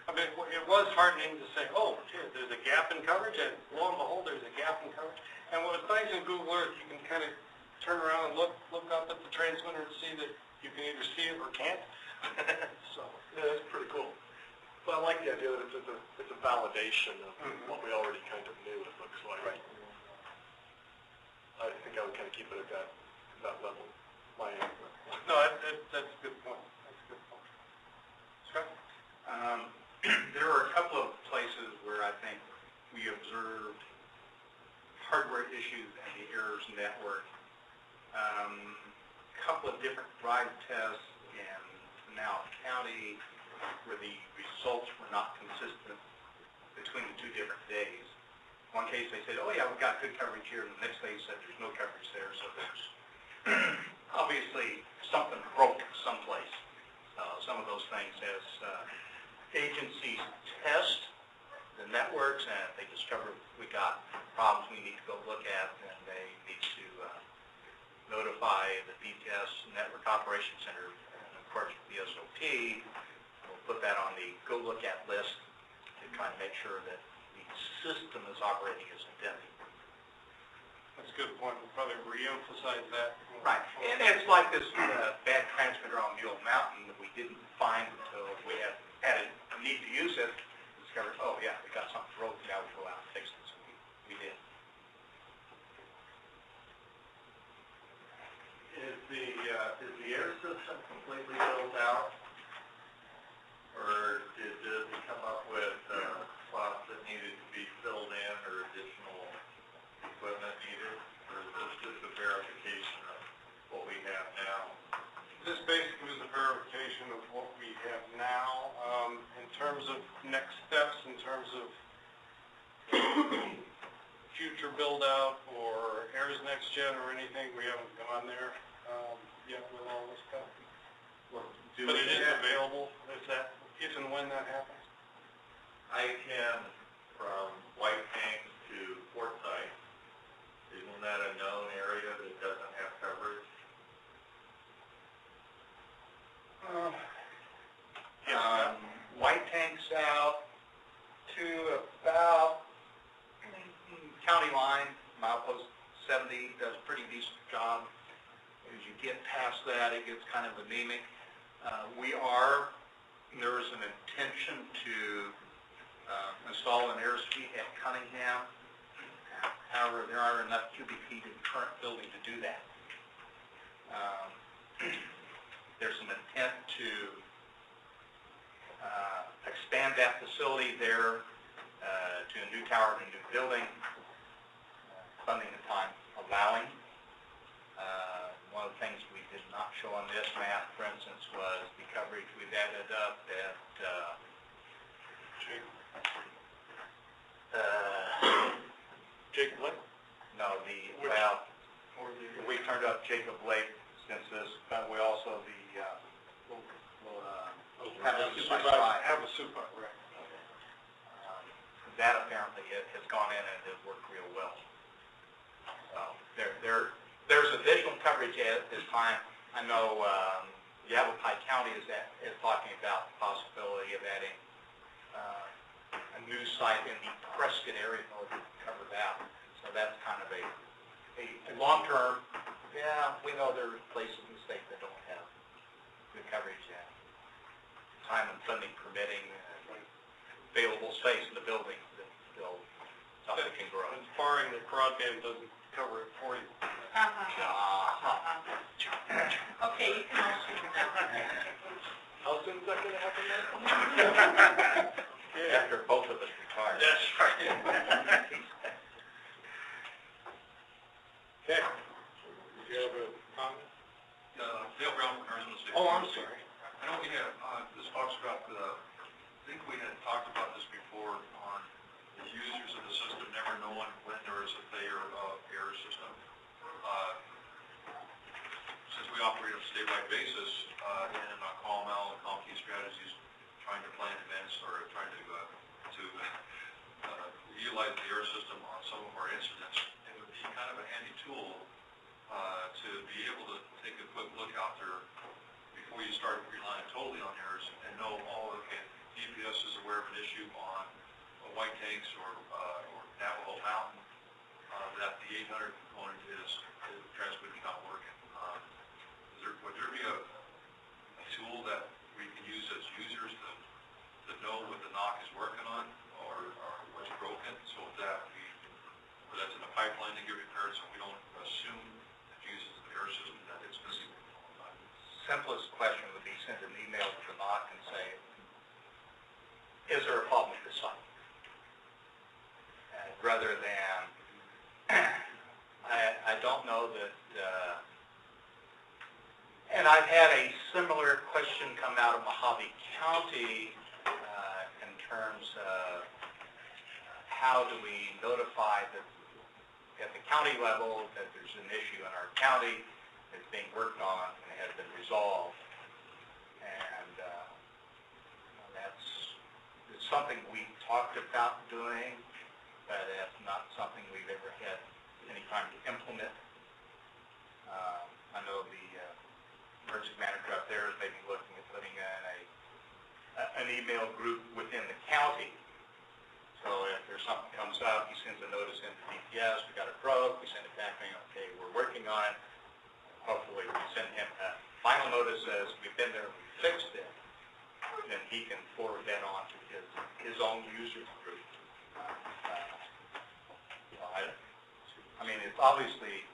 I mean, it was heartening to say, oh, gee, there's a gap in coverage, and lo and behold, there's a gap in coverage. And what was nice in Google Earth, you can kind of turn around and look up at the transmitter and see that you can either see it or can't. So, yeah, that's pretty cool. But I like the idea that it's a validation of what we already kind of knew, it looks like. Right. I think I would kind of keep it at that level. No, that's a good point. That's a good point. Scott? There are a couple of places where I think we observed hardware issues and the errors network. A couple of different drive tests in Pinal County where the results were not consistent between the two different days. One case they said, oh yeah, we've got good coverage here, and the next day said there's no coverage there, so there's obviously something broke someplace. Some of those things as agencies test the networks, and if they discover we got problems we need to go look at, then they need to notify the DPS Network Operations Center, and of course the SOP will put that on the go look at list to try and make sure that the system is operating as intended. That's a good point. We'll probably re-emphasize that. Right, and it's like this bad transmitter on Mule Mountain that we didn't find until we had a need to use it. Discovered, oh yeah, we got something broke. Now we go out and fix it. So we did. Is the air system completely built out, or did this come up with spots that needed to be filled in or additional equipment needed, or is this just a verification of what we have now? This basically was a verification of what we have now. In terms of next steps, in terms of future build-out or AIRS Next Gen or anything, we haven't gone there yet with all this stuff. But it is available if and when that happens. I-10 from White Tank to Fort Site, isn't that a known area that doesn't have coverage? White Tank South to about county line, milepost 70 does a pretty decent job. As you get past that, it gets kind of anemic. There is an intention to install an AIR suite at Cunningham. However, there aren't enough cubic feet in the current building to do that. There's an intent to expand that facility there to a new tower and a new building, funding and time allowing. One of the things we did not show on this map, for instance, was the coverage we've added up at Jacob Lake? No, we turned up Jacob Lake since this, but we also have a super, right. That apparently has gone in and has worked real well. So there's additional coverage at this time. I know Yavapai County is talking about the possibility of adding a new site in the Prescott area in order to cover that. So that's kind of a long-term. Yeah, we know there are places in the state that don't have good coverage yet. Time and funding permitting, available space in the building that still something can grow. As barring the broadband doesn't cover it for you. Okay, you can all shoot now. How soon is that going to happen then? After both of us retire. That's right. Okay. Do you have a comment? Dale Brown from Arizona State. Oh, I'm sorry. I know we have, this talks about day-by-day basis, in call-them-out and call-key strategies, trying to plan events or trying to utilize the air system on some of our incidents. It would be kind of a handy tool to be able to take a quick look out there before you start relying totally on airs and know, oh, okay, GPS is aware of an issue on White Tanks or Navajo Mountain, that the 800 component is transmitting not working. Would there be a tool that we can use as users to know what the knock is working on or what's broken, so that or that's in the pipeline to get repaired, so we don't assume that uses the air system that it's missing all the time? Simplest question would be send an email to the NOC and say, is there a problem with this site? Rather than, I don't know that, and I've had a similar question come out of Mojave County in terms of how do we notify that at the county level that there's an issue in our county that's being worked on and has been resolved. And it's something we talked about doing, but it's not something we've ever had any time to implement. I know the emergency manager up there is maybe looking at putting in an email group within the county. So if there's something comes up, he sends a notice into DPS, we got it broke, we send it back, saying, okay, we're working on it. Hopefully we send him a final notice says, we've been there, we fixed it. Then he can forward that on to his own user group. I mean, it's obviously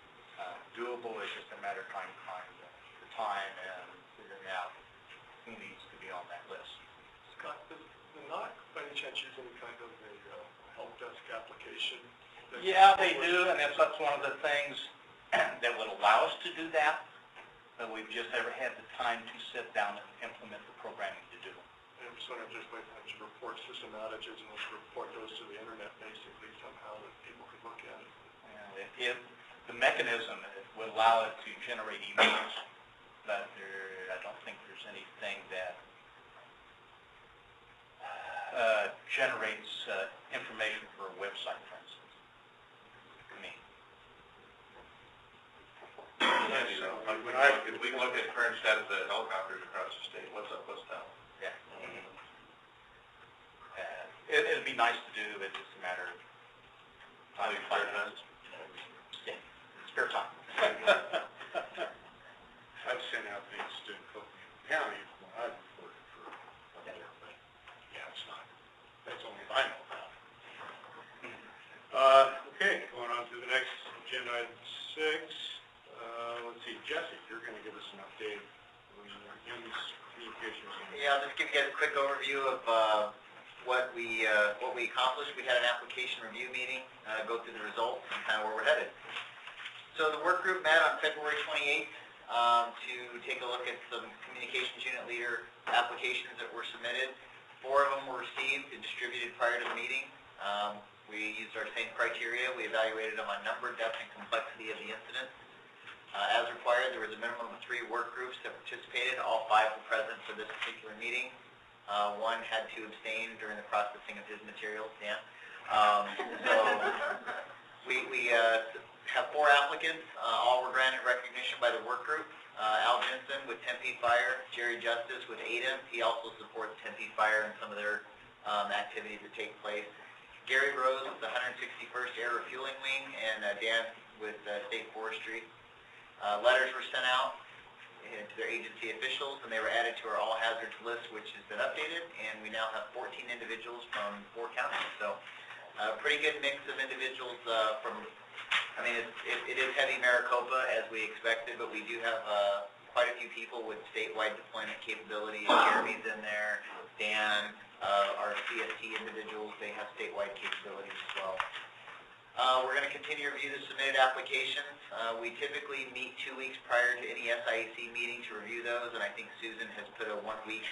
doable, it's just a matter of trying to find the time and figuring out who needs to be on that list. Scott, does the NOC by any chance use any kind of a help desk application? Yeah, they do, and that's one of the things that would allow us to do that, but we've just never had the time to sit down and implement the programming to do. And I'm just wondering if there's ways to report system outages and let's report those to the internet basically somehow that people could look at it. If the mechanism would allow it to generate emails, but I don't think there's anything that generates information for a website, for instance. I mean, If we look at current status of helicopters across the state, what's up, what's down? yeah. It'd be nice to do, but it's just a matter of time. Yeah, spare time. I've sent out things to Cook County when I've reported for there, but yeah, it's not. That's only if I know about it. Okay, going on to the next agenda item 6. Let's see, Jesse, you're going to give us an update on HIMS communications. Yeah, I'll just give you guys a quick overview of what we accomplished. We had an application review meeting, go through the results and kind of where we're headed. So the work group met on February 28th to take a look at some communications unit leader applications that were submitted. 4 of them were received and distributed prior to the meeting. We used our same criteria. We evaluated them on number, depth, and complexity of the incident. As required, there was a minimum of 3 work groups that participated. All 5 were present for this particular meeting. 1 had to abstain during the processing of his materials, Dan. So we have 4 applicants. All were granted recognition by the work group. Al Jensen with Tempe Fire, Jerry Justice with ADEM. He also supports Tempe Fire and some of their activities that take place. Gary Rose with the 161st Air Refueling Wing, and Dan with State Forestry. Letters were sent out to their agency officials, and they were added to our all hazards list, which has been updated, and we now have 14 individuals from 4 counties. So a pretty good mix of individuals from, I mean, it is heavy Maricopa as we expected, but we do have quite a few people with statewide deployment capabilities. Jeremy's in there, Dan, our CST individuals, they have statewide capabilities as well. We're going to continue to review the submitted applications. We typically meet 2 weeks prior to any SIEC meeting to review those, and I think Susan has put a 1-week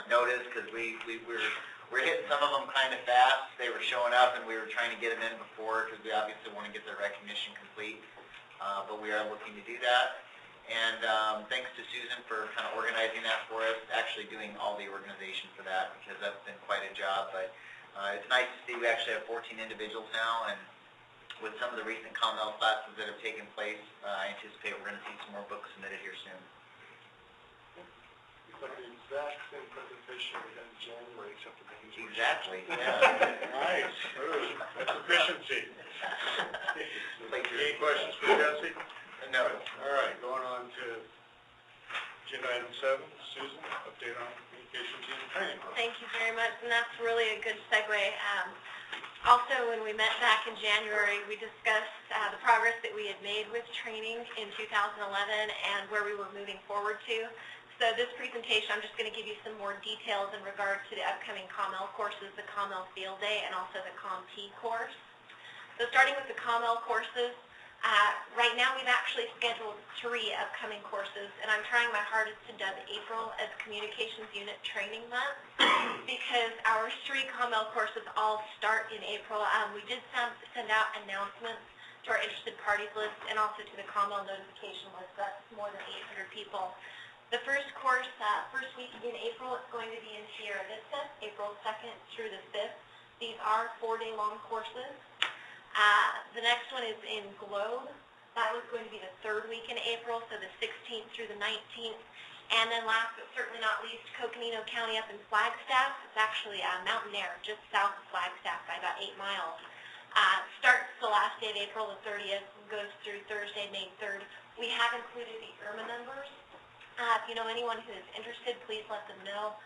notice because we're hitting some of them kind of fast. They were showing up, and we were trying to get them in before because we obviously want to get their recognition complete. But we are looking to do that. And thanks to Susan for kind of organizing that for us, actually doing all the organization for that, because that's been quite a job. But it's nice to see we actually have 14 individuals now, and with some of the recent Commel classes that have taken place, I anticipate we're going to see some more books submitted here soon. It's like the exact same presentation we had in January, except the names were Exactly. Nice. Ooh, that's efficiency. Any questions for Jesse? No. All right, going on to agenda item 7. Susan, update on communications and training. Thank you very much, and that's really a good segue. Also, when we met back in January, we discussed the progress that we had made with training in 2011 and where we were moving forward to. So this presentation, I'm just going to give you some more details in regard to the upcoming Commel courses, the Commel Field Day, and also the CommT course. So starting with the Commel courses, right now we've actually scheduled 3 upcoming courses, and I'm trying my hardest to dub April as Communications Unit Training Month because our 3 Commel courses all start in April. We did send out announcements to our interested parties list and also to the Commel notification list. That's more than 800 people. The first course, first week in April, it's going to be in Sierra Vista, April 2nd through the 5th. These are 4-day-long courses. The next one is in Globe. That was going to be the 3rd week in April, so the 16th through the 19th. And then last but certainly not least, Coconino County up in Flagstaff. It's actually Mountain Air, just south of Flagstaff by about 8 miles. Starts the last day of April, the 30th, and goes through Thursday, May 3rd. We have included the IRMA numbers. If you know anyone who is interested, please let them know.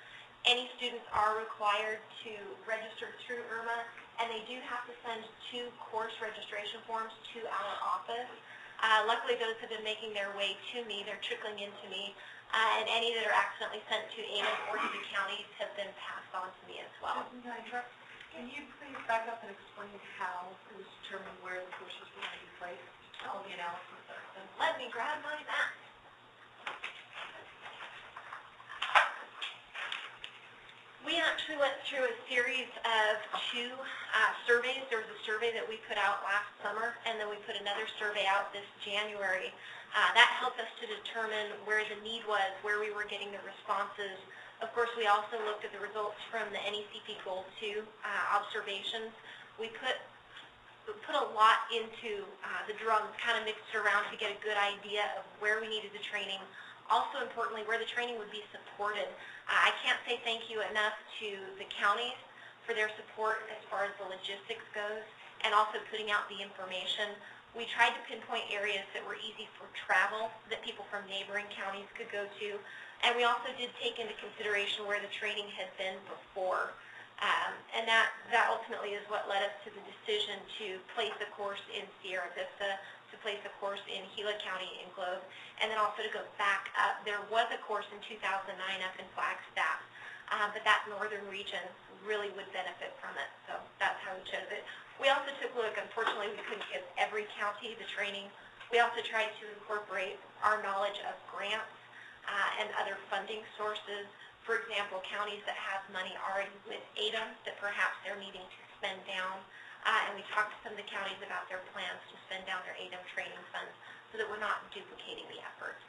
Any students are required to register through IRMA, and they do have to send 2 course registration forms to our office. Luckily, those have been making their way to me. They're trickling into me, and any that are accidentally sent to AZPSIC or to the counties have been passed on to me as well. Can you please back up and explain how it was determined where the courses were going to be placed? All the analysis that was done. Let me grab my map. We actually went through a series of 2 surveys. There was a survey that we put out last summer, and then we put another survey out this January. That helped us to determine where the need was, where we were getting the responses. Of course, we also looked at the results from the NECP Goal 2 observations. We put a lot into the drums, kind of mixed around to get a good idea of where we needed the training. Also, importantly, where the training would be supported. I can't say thank you enough to the counties for their support as far as the logistics goes and also putting out the information. We tried to pinpoint areas that were easy for travel that people from neighboring counties could go to, and we also did take into consideration where the training had been before. And that ultimately is what led us to the decision to place a course in Sierra Vista, to place a course in Gila County in Globe, and then also to go back up. There was a course in 2009 up in Flagstaff, but that northern region really would benefit from it, so that's how we chose it. We also took a look. Unfortunately, we couldn't give every county the training. We also tried to incorporate our knowledge of grants and other funding sources. For example, counties that have money already with ADM that perhaps they're needing to spend down. And we talked to some of the counties about their plans to spend down their ADM training funds so that we're not duplicating the effort.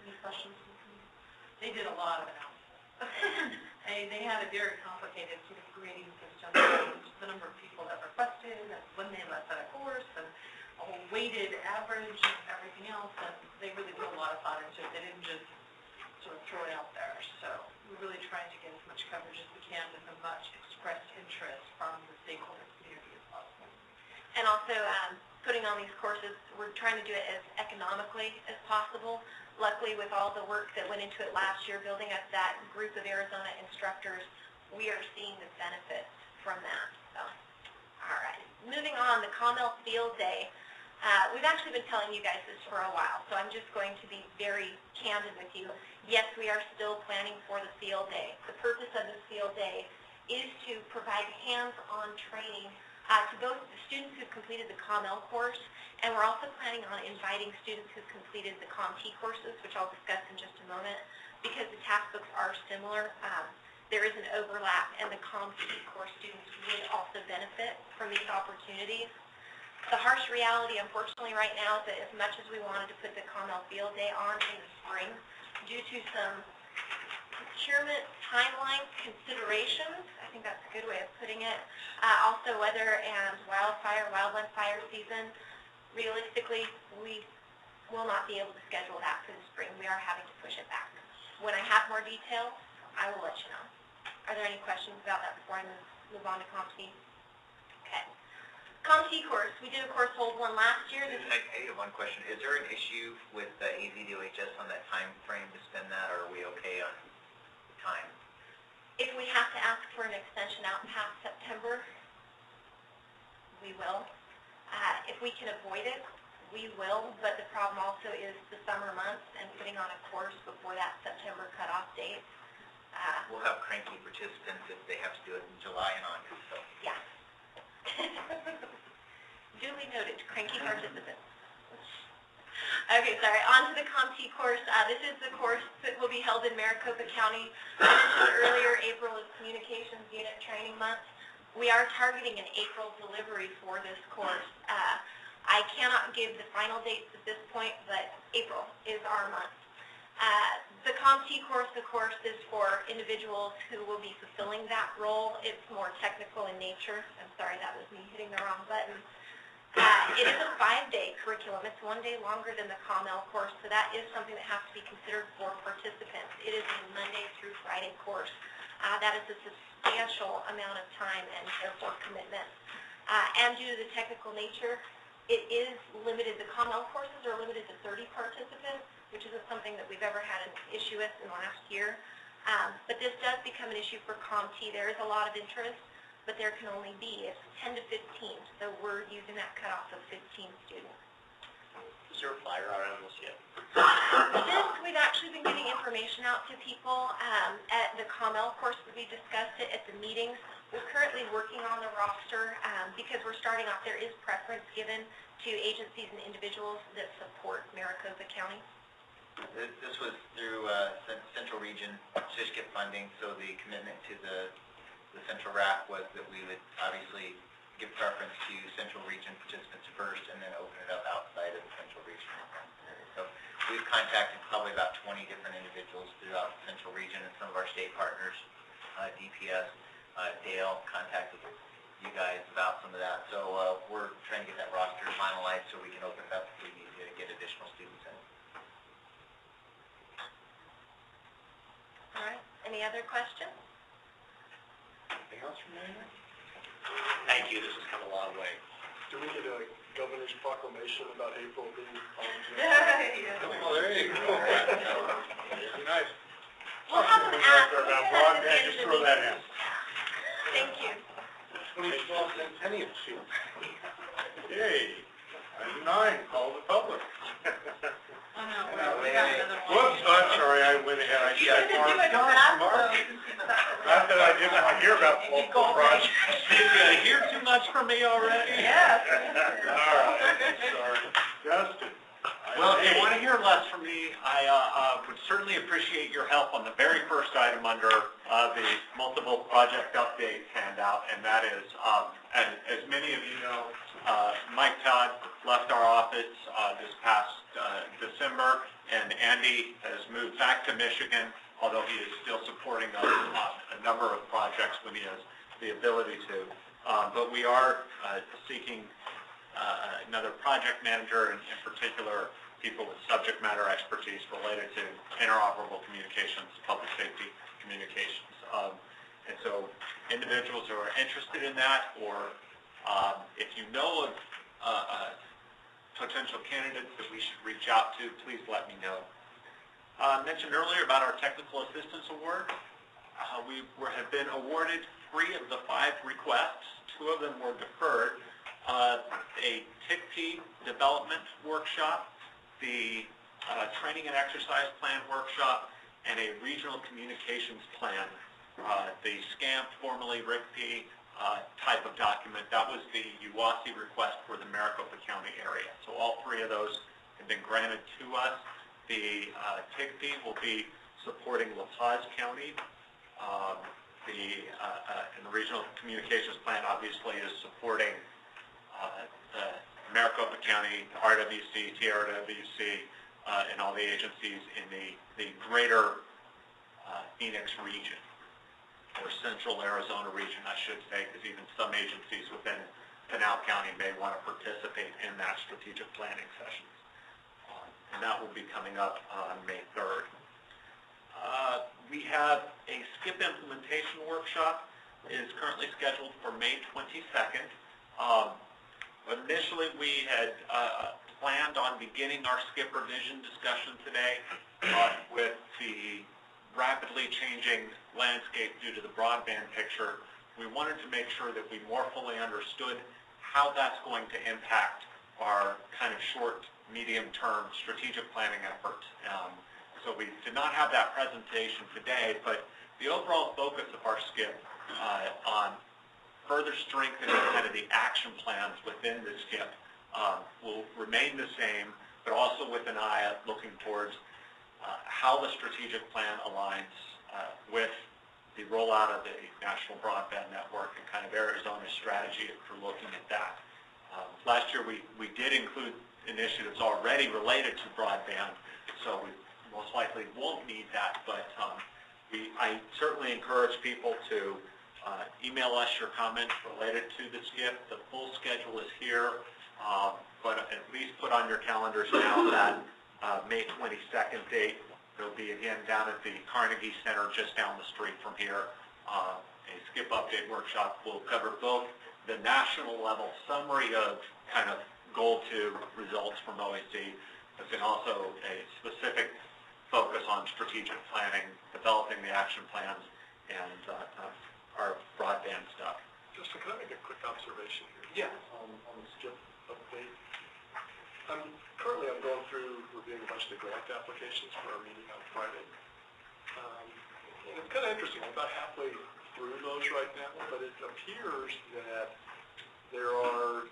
Any questions? They did a lot of analysis. They had a very complicated sort of grading system, the number of people that requested, and when they left that course, and a whole weighted average and everything else, and they really put a lot of thought into it. They didn't just sort of throw it out there. So we're really trying to get as much coverage as we can with as much expressed interest from the stakeholder community as possible. And also, putting on these courses, we're trying to do it as economically as possible. Luckily, with all the work that went into it last year, building up that group of Arizona instructors, we are seeing the benefits from that. So, all right. Moving on, the Commel Field Day. We've actually been telling you guys this for a while, so I'm just going to be very candid with you. Yes, we are still planning for the field day. The purpose of the field day is to provide hands-on training to both the students who've completed the Commel course, and we're also planning on inviting students who've completed the CommT courses, which I'll discuss in just a moment, because the task books are similar. There is an overlap, and the CommT course students would also benefit from these opportunities. The harsh reality, unfortunately, right now is that as much as we wanted to put the Commel Field Day on in the spring, due to some procurement timeline considerations, I think that's a good way of putting it, also weather and wildland fire season, realistically, we will not be able to schedule that for the spring. We are having to push it back. When I have more details, I will let you know. Are there any questions about that before I move on to CompT? Okay. CompT course, we did a course hold one last year. I have one question. Is there an issue with the AZPSIC on that time frame to spend that, or are we okay on time? If we have to ask for an extension out past September, we will. If we can avoid it, we will, but the problem also is the summer months and putting on a course before that September cutoff date. We'll have cranky participants if they have to do it in July and August, so. Yeah. Duly noted, cranky participants. Okay, sorry, on to the CompT course. This is the course that will be held in Maricopa County. I mentioned earlier, April is Communications Unit Training Month. We are targeting an April delivery for this course. I cannot give the final dates at this point, but April is our month. The CompT course, of course, is for individuals who will be fulfilling that role. It's more technical in nature. I'm sorry, that was me hitting the wrong button. It is a 5-day curriculum. It's 1 day longer than the Commel course, so that is something that has to be considered for participants. It is a Monday through Friday course. That is a substantial amount of time and therefore commitment. And due to the technical nature, it is limited. The Commel courses are limited to 30 participants, which isn't something that we've ever had an issue with in the last year. But this does become an issue for CompT. There is a lot of interest, but there can only be, it's 10 to 15, so we're using that cutoff of 15 students. Is there a flyer out on this yet? We've actually been getting information out to people at the Commel course. We discussed it at the meetings. We're currently working on the roster because we're starting off. There is preference given to agencies and individuals that support Maricopa County. This was through Central Region SIEC funding, so the commitment to the Central RAC was that we would obviously give preference to Central Region participants first and then open it up outside of the Central Region area. So we've contacted probably about 20 different individuals throughout the Central Region and some of our state partners, DPS, Dale contacted you guys about some of that. So we're trying to get that roster finalized so we can open it up if we need to get additional students in. All right. Any other questions? Anything else from anyone? Thank you, this has come a long way. Do we need a governor's proclamation about April being Yeah. Oh, there you go. Very nice. We'll have them ask. We'll About get that at the broadband, end just of the throw that meeting. in. Thank you. 2012 Centennial Field. Yay. Item 9, call the public. Oh, no, we got another one. Whoops, I'm sorry, I went ahead. I You said can do Mark. it fast, so you can see the back of it. Not that I didn't want to hear about multiple projects. Did you hear too much from me already? Yes. All right, sorry. Justin. Well, if you want to hear less from me, I would certainly appreciate your help on the very first item under the multiple project updates handout, and that is, as many of you know, Mike Todd left our office this past December, and Andy has moved back to Michigan, although he is still supporting us on a number of projects when he has the ability to. But we are seeking another project manager, and in particular, people with subject matter expertise related to interoperable communications, public safety communications. And so individuals who are interested in that, or if you know of potential candidates that we should reach out to, please let me know. I mentioned earlier about our Technical Assistance Award. We have been awarded 3 of the 5 requests. 2 of them were deferred. A TICP development workshop, the training and exercise plan workshop, and a regional communications plan, the SCAMP, formerly RICP, type of document. That was the UWASI request for the Maricopa County area. So all 3 of those have been granted to us. The TICP will be supporting La Paz County. And the regional communications plan obviously is supporting the Maricopa County, RWC, TRWC, and all the agencies in the greater Phoenix region, or central Arizona region, I should say, because even some agencies within Pinal County may want to participate in that strategic planning sessions. And that will be coming up on May 3rd. We have a SCIP implementation workshop. It is currently scheduled for May 22nd. Initially, we had planned on beginning our SCIP revision discussion today with the rapidly changing landscape due to the broadband picture. We wanted to make sure that we more fully understood how that's going to impact our kind of short, medium-term strategic planning efforts. So we did not have that presentation today, but the overall focus of our SCIP on further strengthening kind of the action plans within the SCIP will remain the same, but also with an eye at looking towards how the strategic plan aligns with the rollout of the National Broadband Network and kind of Arizona's strategy for looking at that. Last year we did include initiatives already related to broadband, so we most likely won't need that, but I certainly encourage people to email us your comments related to the SCIP. The full schedule is here, but at least put on your calendars now that May 22nd date. It'll be again down at the Carnegie Center just down the street from here. A SCIP update workshop will cover both the national level summary of kind of goal 2 results from OAC, but then also a specific focus on strategic planning, developing the action plans, and our broadband stuff. Justin, can I make a quick observation here? Yeah. On the SCIP update. Currently I'm going through reviewing a bunch of the grant applications for our meeting on Friday. And it's kind of interesting. I'm about halfway through those right now, but it appears that there are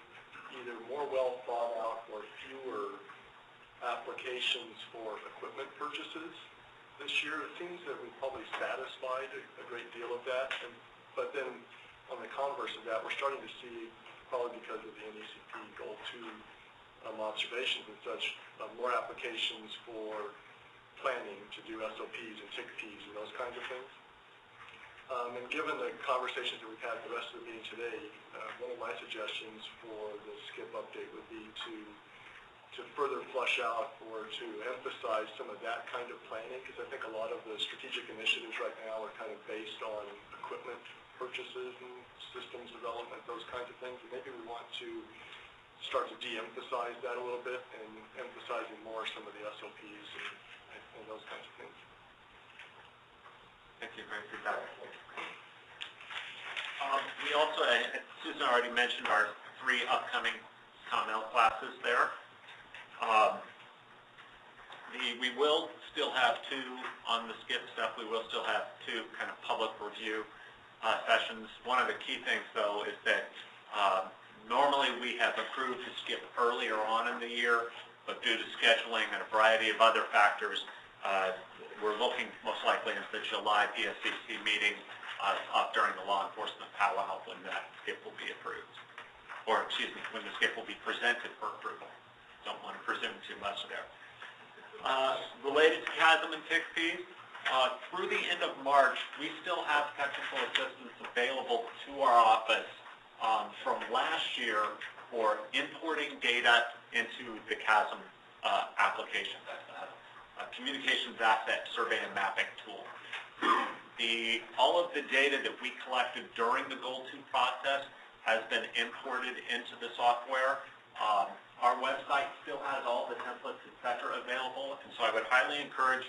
either more well thought out or fewer applications for equipment purchases this year. It seems that we've probably satisfied a great deal of that, but then on the converse of that, we're starting to see, probably because of the NECP Goal 2 observations and such, more applications for planning to do SOPs and TICPs and those kinds of things. And given the conversations that we've had the rest of the meeting today, one of my suggestions for the SCIP update would be to further flesh out or to emphasize some of that kind of planning, because I think a lot of the strategic initiatives right now are kind of based on equipment purchases and systems development, those kinds of things. And maybe we want to start to de-emphasize that a little bit and emphasizing more some of the SOPs and those kinds of things. Thank you, great feedback. We also, Susan already mentioned our 3 upcoming COML classes there. We will still have 2 on the SCIP stuff. We will still have 2 kind of public review sessions. One of the key things, though, is that normally we have approved to SCIP earlier on in the year, but due to scheduling and a variety of other factors, we're looking most likely at the July PSCC meeting up during the law enforcement powwow when that SCIP will be approved. Or, excuse me, when the SCIP will be presented for approval. Don't want to presume too much there. Related to CASM and TICPs, through the end of March, we still have technical assistance available to our office from last year for importing data into the CASM application, Communications Asset Survey and Mapping tool. All of the data that we collected during the Goal 2 process has been imported into the software. Our website still has all the templates, et cetera, available, and so I would highly encourage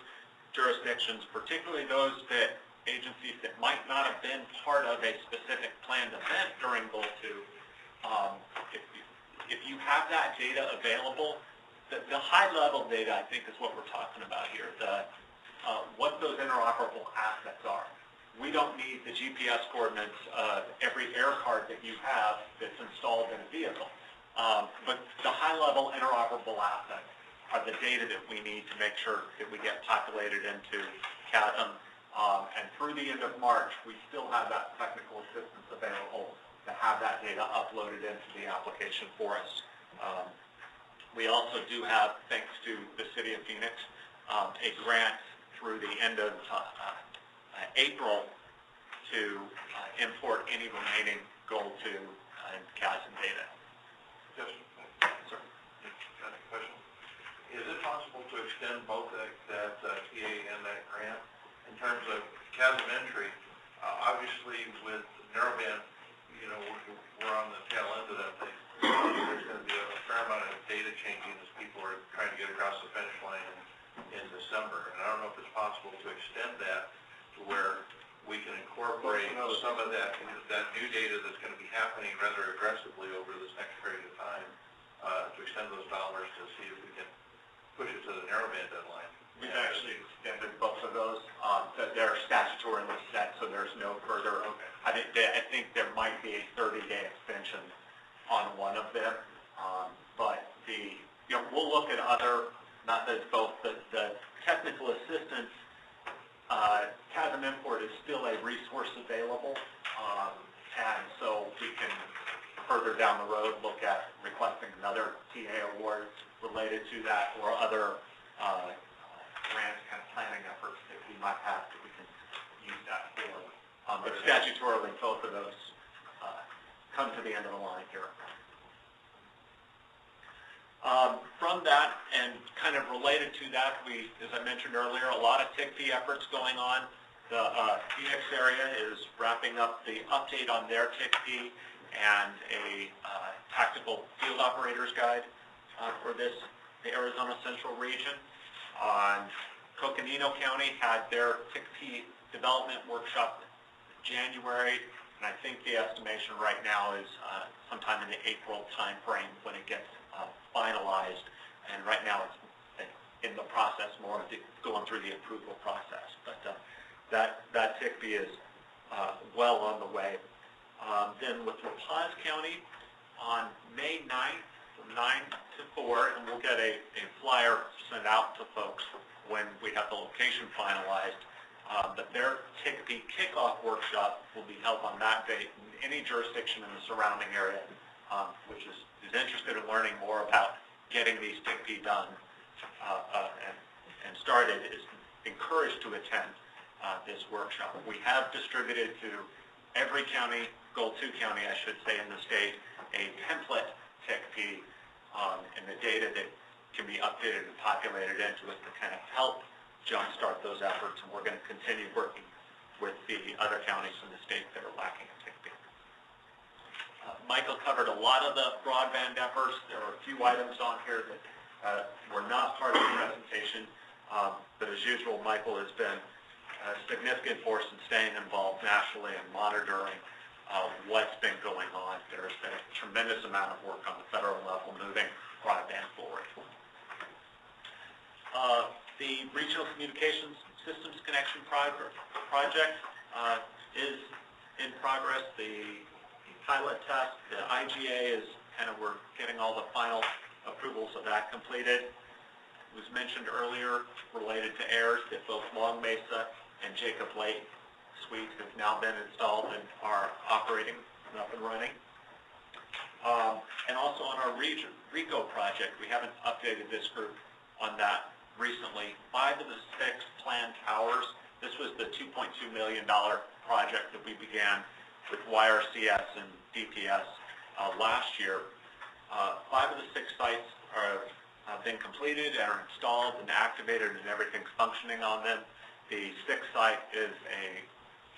jurisdictions, particularly those agencies that might not have been part of a specific planned event during Goal 2, if you have that data available, the high-level data, I think, is what we're talking about here, what those interoperable assets are. We don't need the GPS coordinates of every air card that you have that's installed in a vehicle. But the high-level interoperable assets are the data that we need to make sure that we get populated into CASM. And through the end of March, we still have that technical assistance available to have that data uploaded into the application for us. We also do have, thanks to the City of Phoenix, a grant through the end of April to import any remaining Gold 2 and CASM data. Yes, sir. Got a question? Is it possible to extend both that TA and that grant in terms of CASM entry? Obviously, with narrowband, you know, we're on the tail end of that thing. There's going to be a fair amount of data changing as people are trying to get across the finish line in December. And I don't know if it's possible to extend that to where we can incorporate some of that new data that's going to be happening rather aggressively over this next period of time to extend those dollars to see if we can push it to the narrowband deadline. We've actually extended both of those. They're statutorily set, so there's no further. I think there might be a 30-day extension on one of them, but we'll look at other methods. Both the technical assistance CASM import is still a resource available, and so we can further down the road look at requesting another TA award related to that, or other grant kind of planning efforts that we might have that we can use that for. But statutorily, both of those come to the end of the line here. From that, and kind of related to that, as I mentioned earlier, a lot of TICP efforts going on. The Phoenix area is wrapping up the update on their TICP and a tactical field operators guide for the Arizona Central region. Coconino County had their TICP development workshop in January, and I think the estimation right now is sometime in the April timeframe when it gets finalized. And right now it's in the process, more of going through the approval process. But that TICP is well on the way. Then with La Paz County on May 9th, from 9 to 4, and we'll get a flyer sent out to folks when we have the location finalized. But their TICP kickoff workshop will be held on that date. And any jurisdiction in the surrounding area which is interested in learning more about getting these TICP done and started is encouraged to attend this workshop. We have distributed to every county, Gold 2 county I should say, in the state, a template TICP and the data that can be updated and populated into it to kind of help jumpstart those efforts, and we're going to continue working with the other counties in the state that are lacking in TICP. Michael covered a lot of the broadband efforts. There are a few items on here that were not part of the presentation, but as usual, Michael has been a significant force in staying involved nationally and monitoring what's been going on. There's been a tremendous amount of work on the federal level moving broadband forward. The Regional Communications Systems Connection project is in progress. The pilot test, the IGA is kind of, we're getting all the final approvals of that completed. It was mentioned earlier related to AIRS that both Long Mesa and Jacob Lake suites have now been installed and are operating and up and running. And also on our RICO project, we haven't updated this group on that recently. 5 of the 6 planned towers, this was the $2.2 million project that we began with YRCS and DPS last year. 5 of the 6 sites have been completed and are installed and activated and everything's functioning on them. The 6th site is a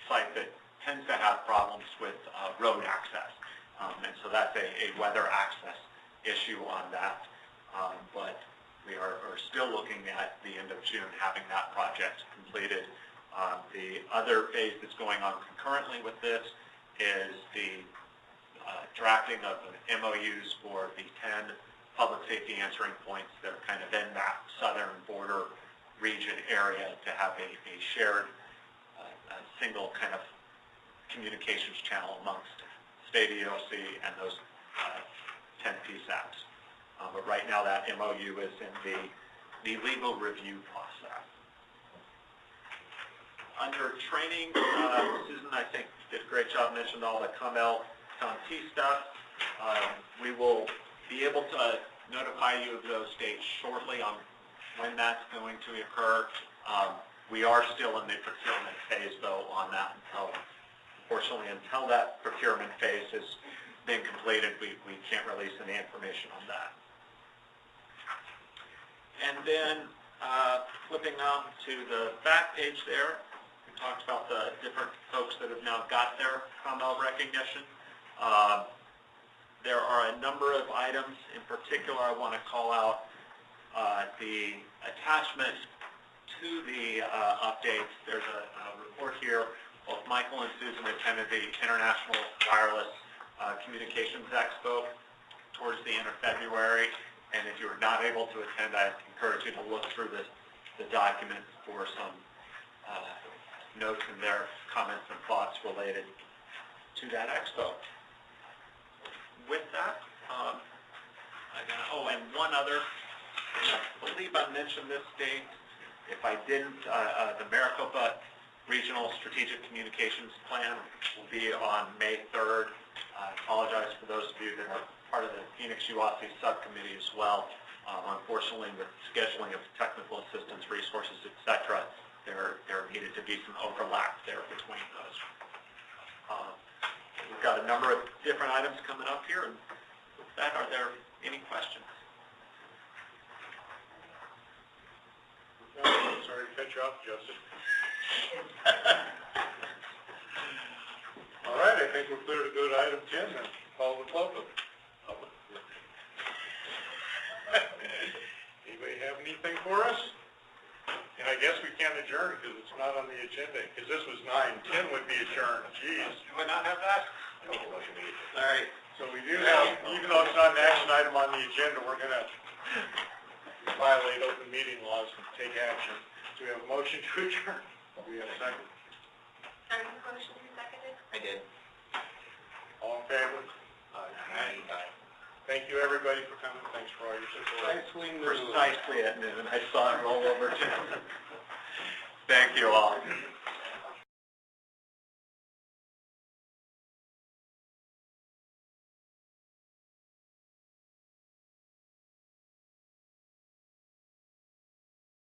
site that tends to have problems with road access. And so that's a weather access issue on that. But we are still looking at the end of June having that project completed. The other phase that's going on concurrently with this is the drafting of MOUs for the 10 public safety answering points that are kind of in that southern border region area to have a shared single kind of communications channel amongst state EOC and those 10 PSAPs. But right now that MOU is in the legal review process. Under training, Susan, I think, did a great job, mentioned all the COMEL, COMT stuff. We will be able to notify you of those dates shortly on when that's going to occur. We are still in the procurement phase, though, on that. Unfortunately, until that procurement phase has been completed, we can't release any information on that. And then flipping out to the back page there, we talked about the different folks that have now got their COMEL recognition. There are a number of items. In particular, I want to call out the attachment to the updates. There's a report here. Both Michael and Susan attended the International Wireless Communications Expo towards the end of February. And if you were not able to attend, I encourage you to look through the document for some notes and their comments and thoughts related to that expo. With that, and one other, I believe I mentioned this date. If I didn't, the Maricopa Regional Strategic Communications Plan will be on May 3rd. I apologize for those of you that are part of the Phoenix UOSI subcommittee as well. Unfortunately, with scheduling of technical assistance resources, etc., there needed to be some overlap there between those. We've got a number of different items coming up here, and with that, are there any questions? Sorry to cut you off, Joseph. All right, I think we're clear to go to item 10 then. Call the public. Anybody have anything for us? And I guess we can't adjourn because it's not on the agenda. Because this was 9, 10 would be adjourned. Jeez. Do I not have that? All right. So we do have, even though it's not an action item on the agenda, we're going to violate open meeting laws and take action. Do we have a motion to adjourn? Do we have a second? Are you motion to be seconded? I did. All in favor? Aye. Thank you, everybody, for coming. Thanks for all your support. Precisely at noon. I saw it roll over too. Thank you all.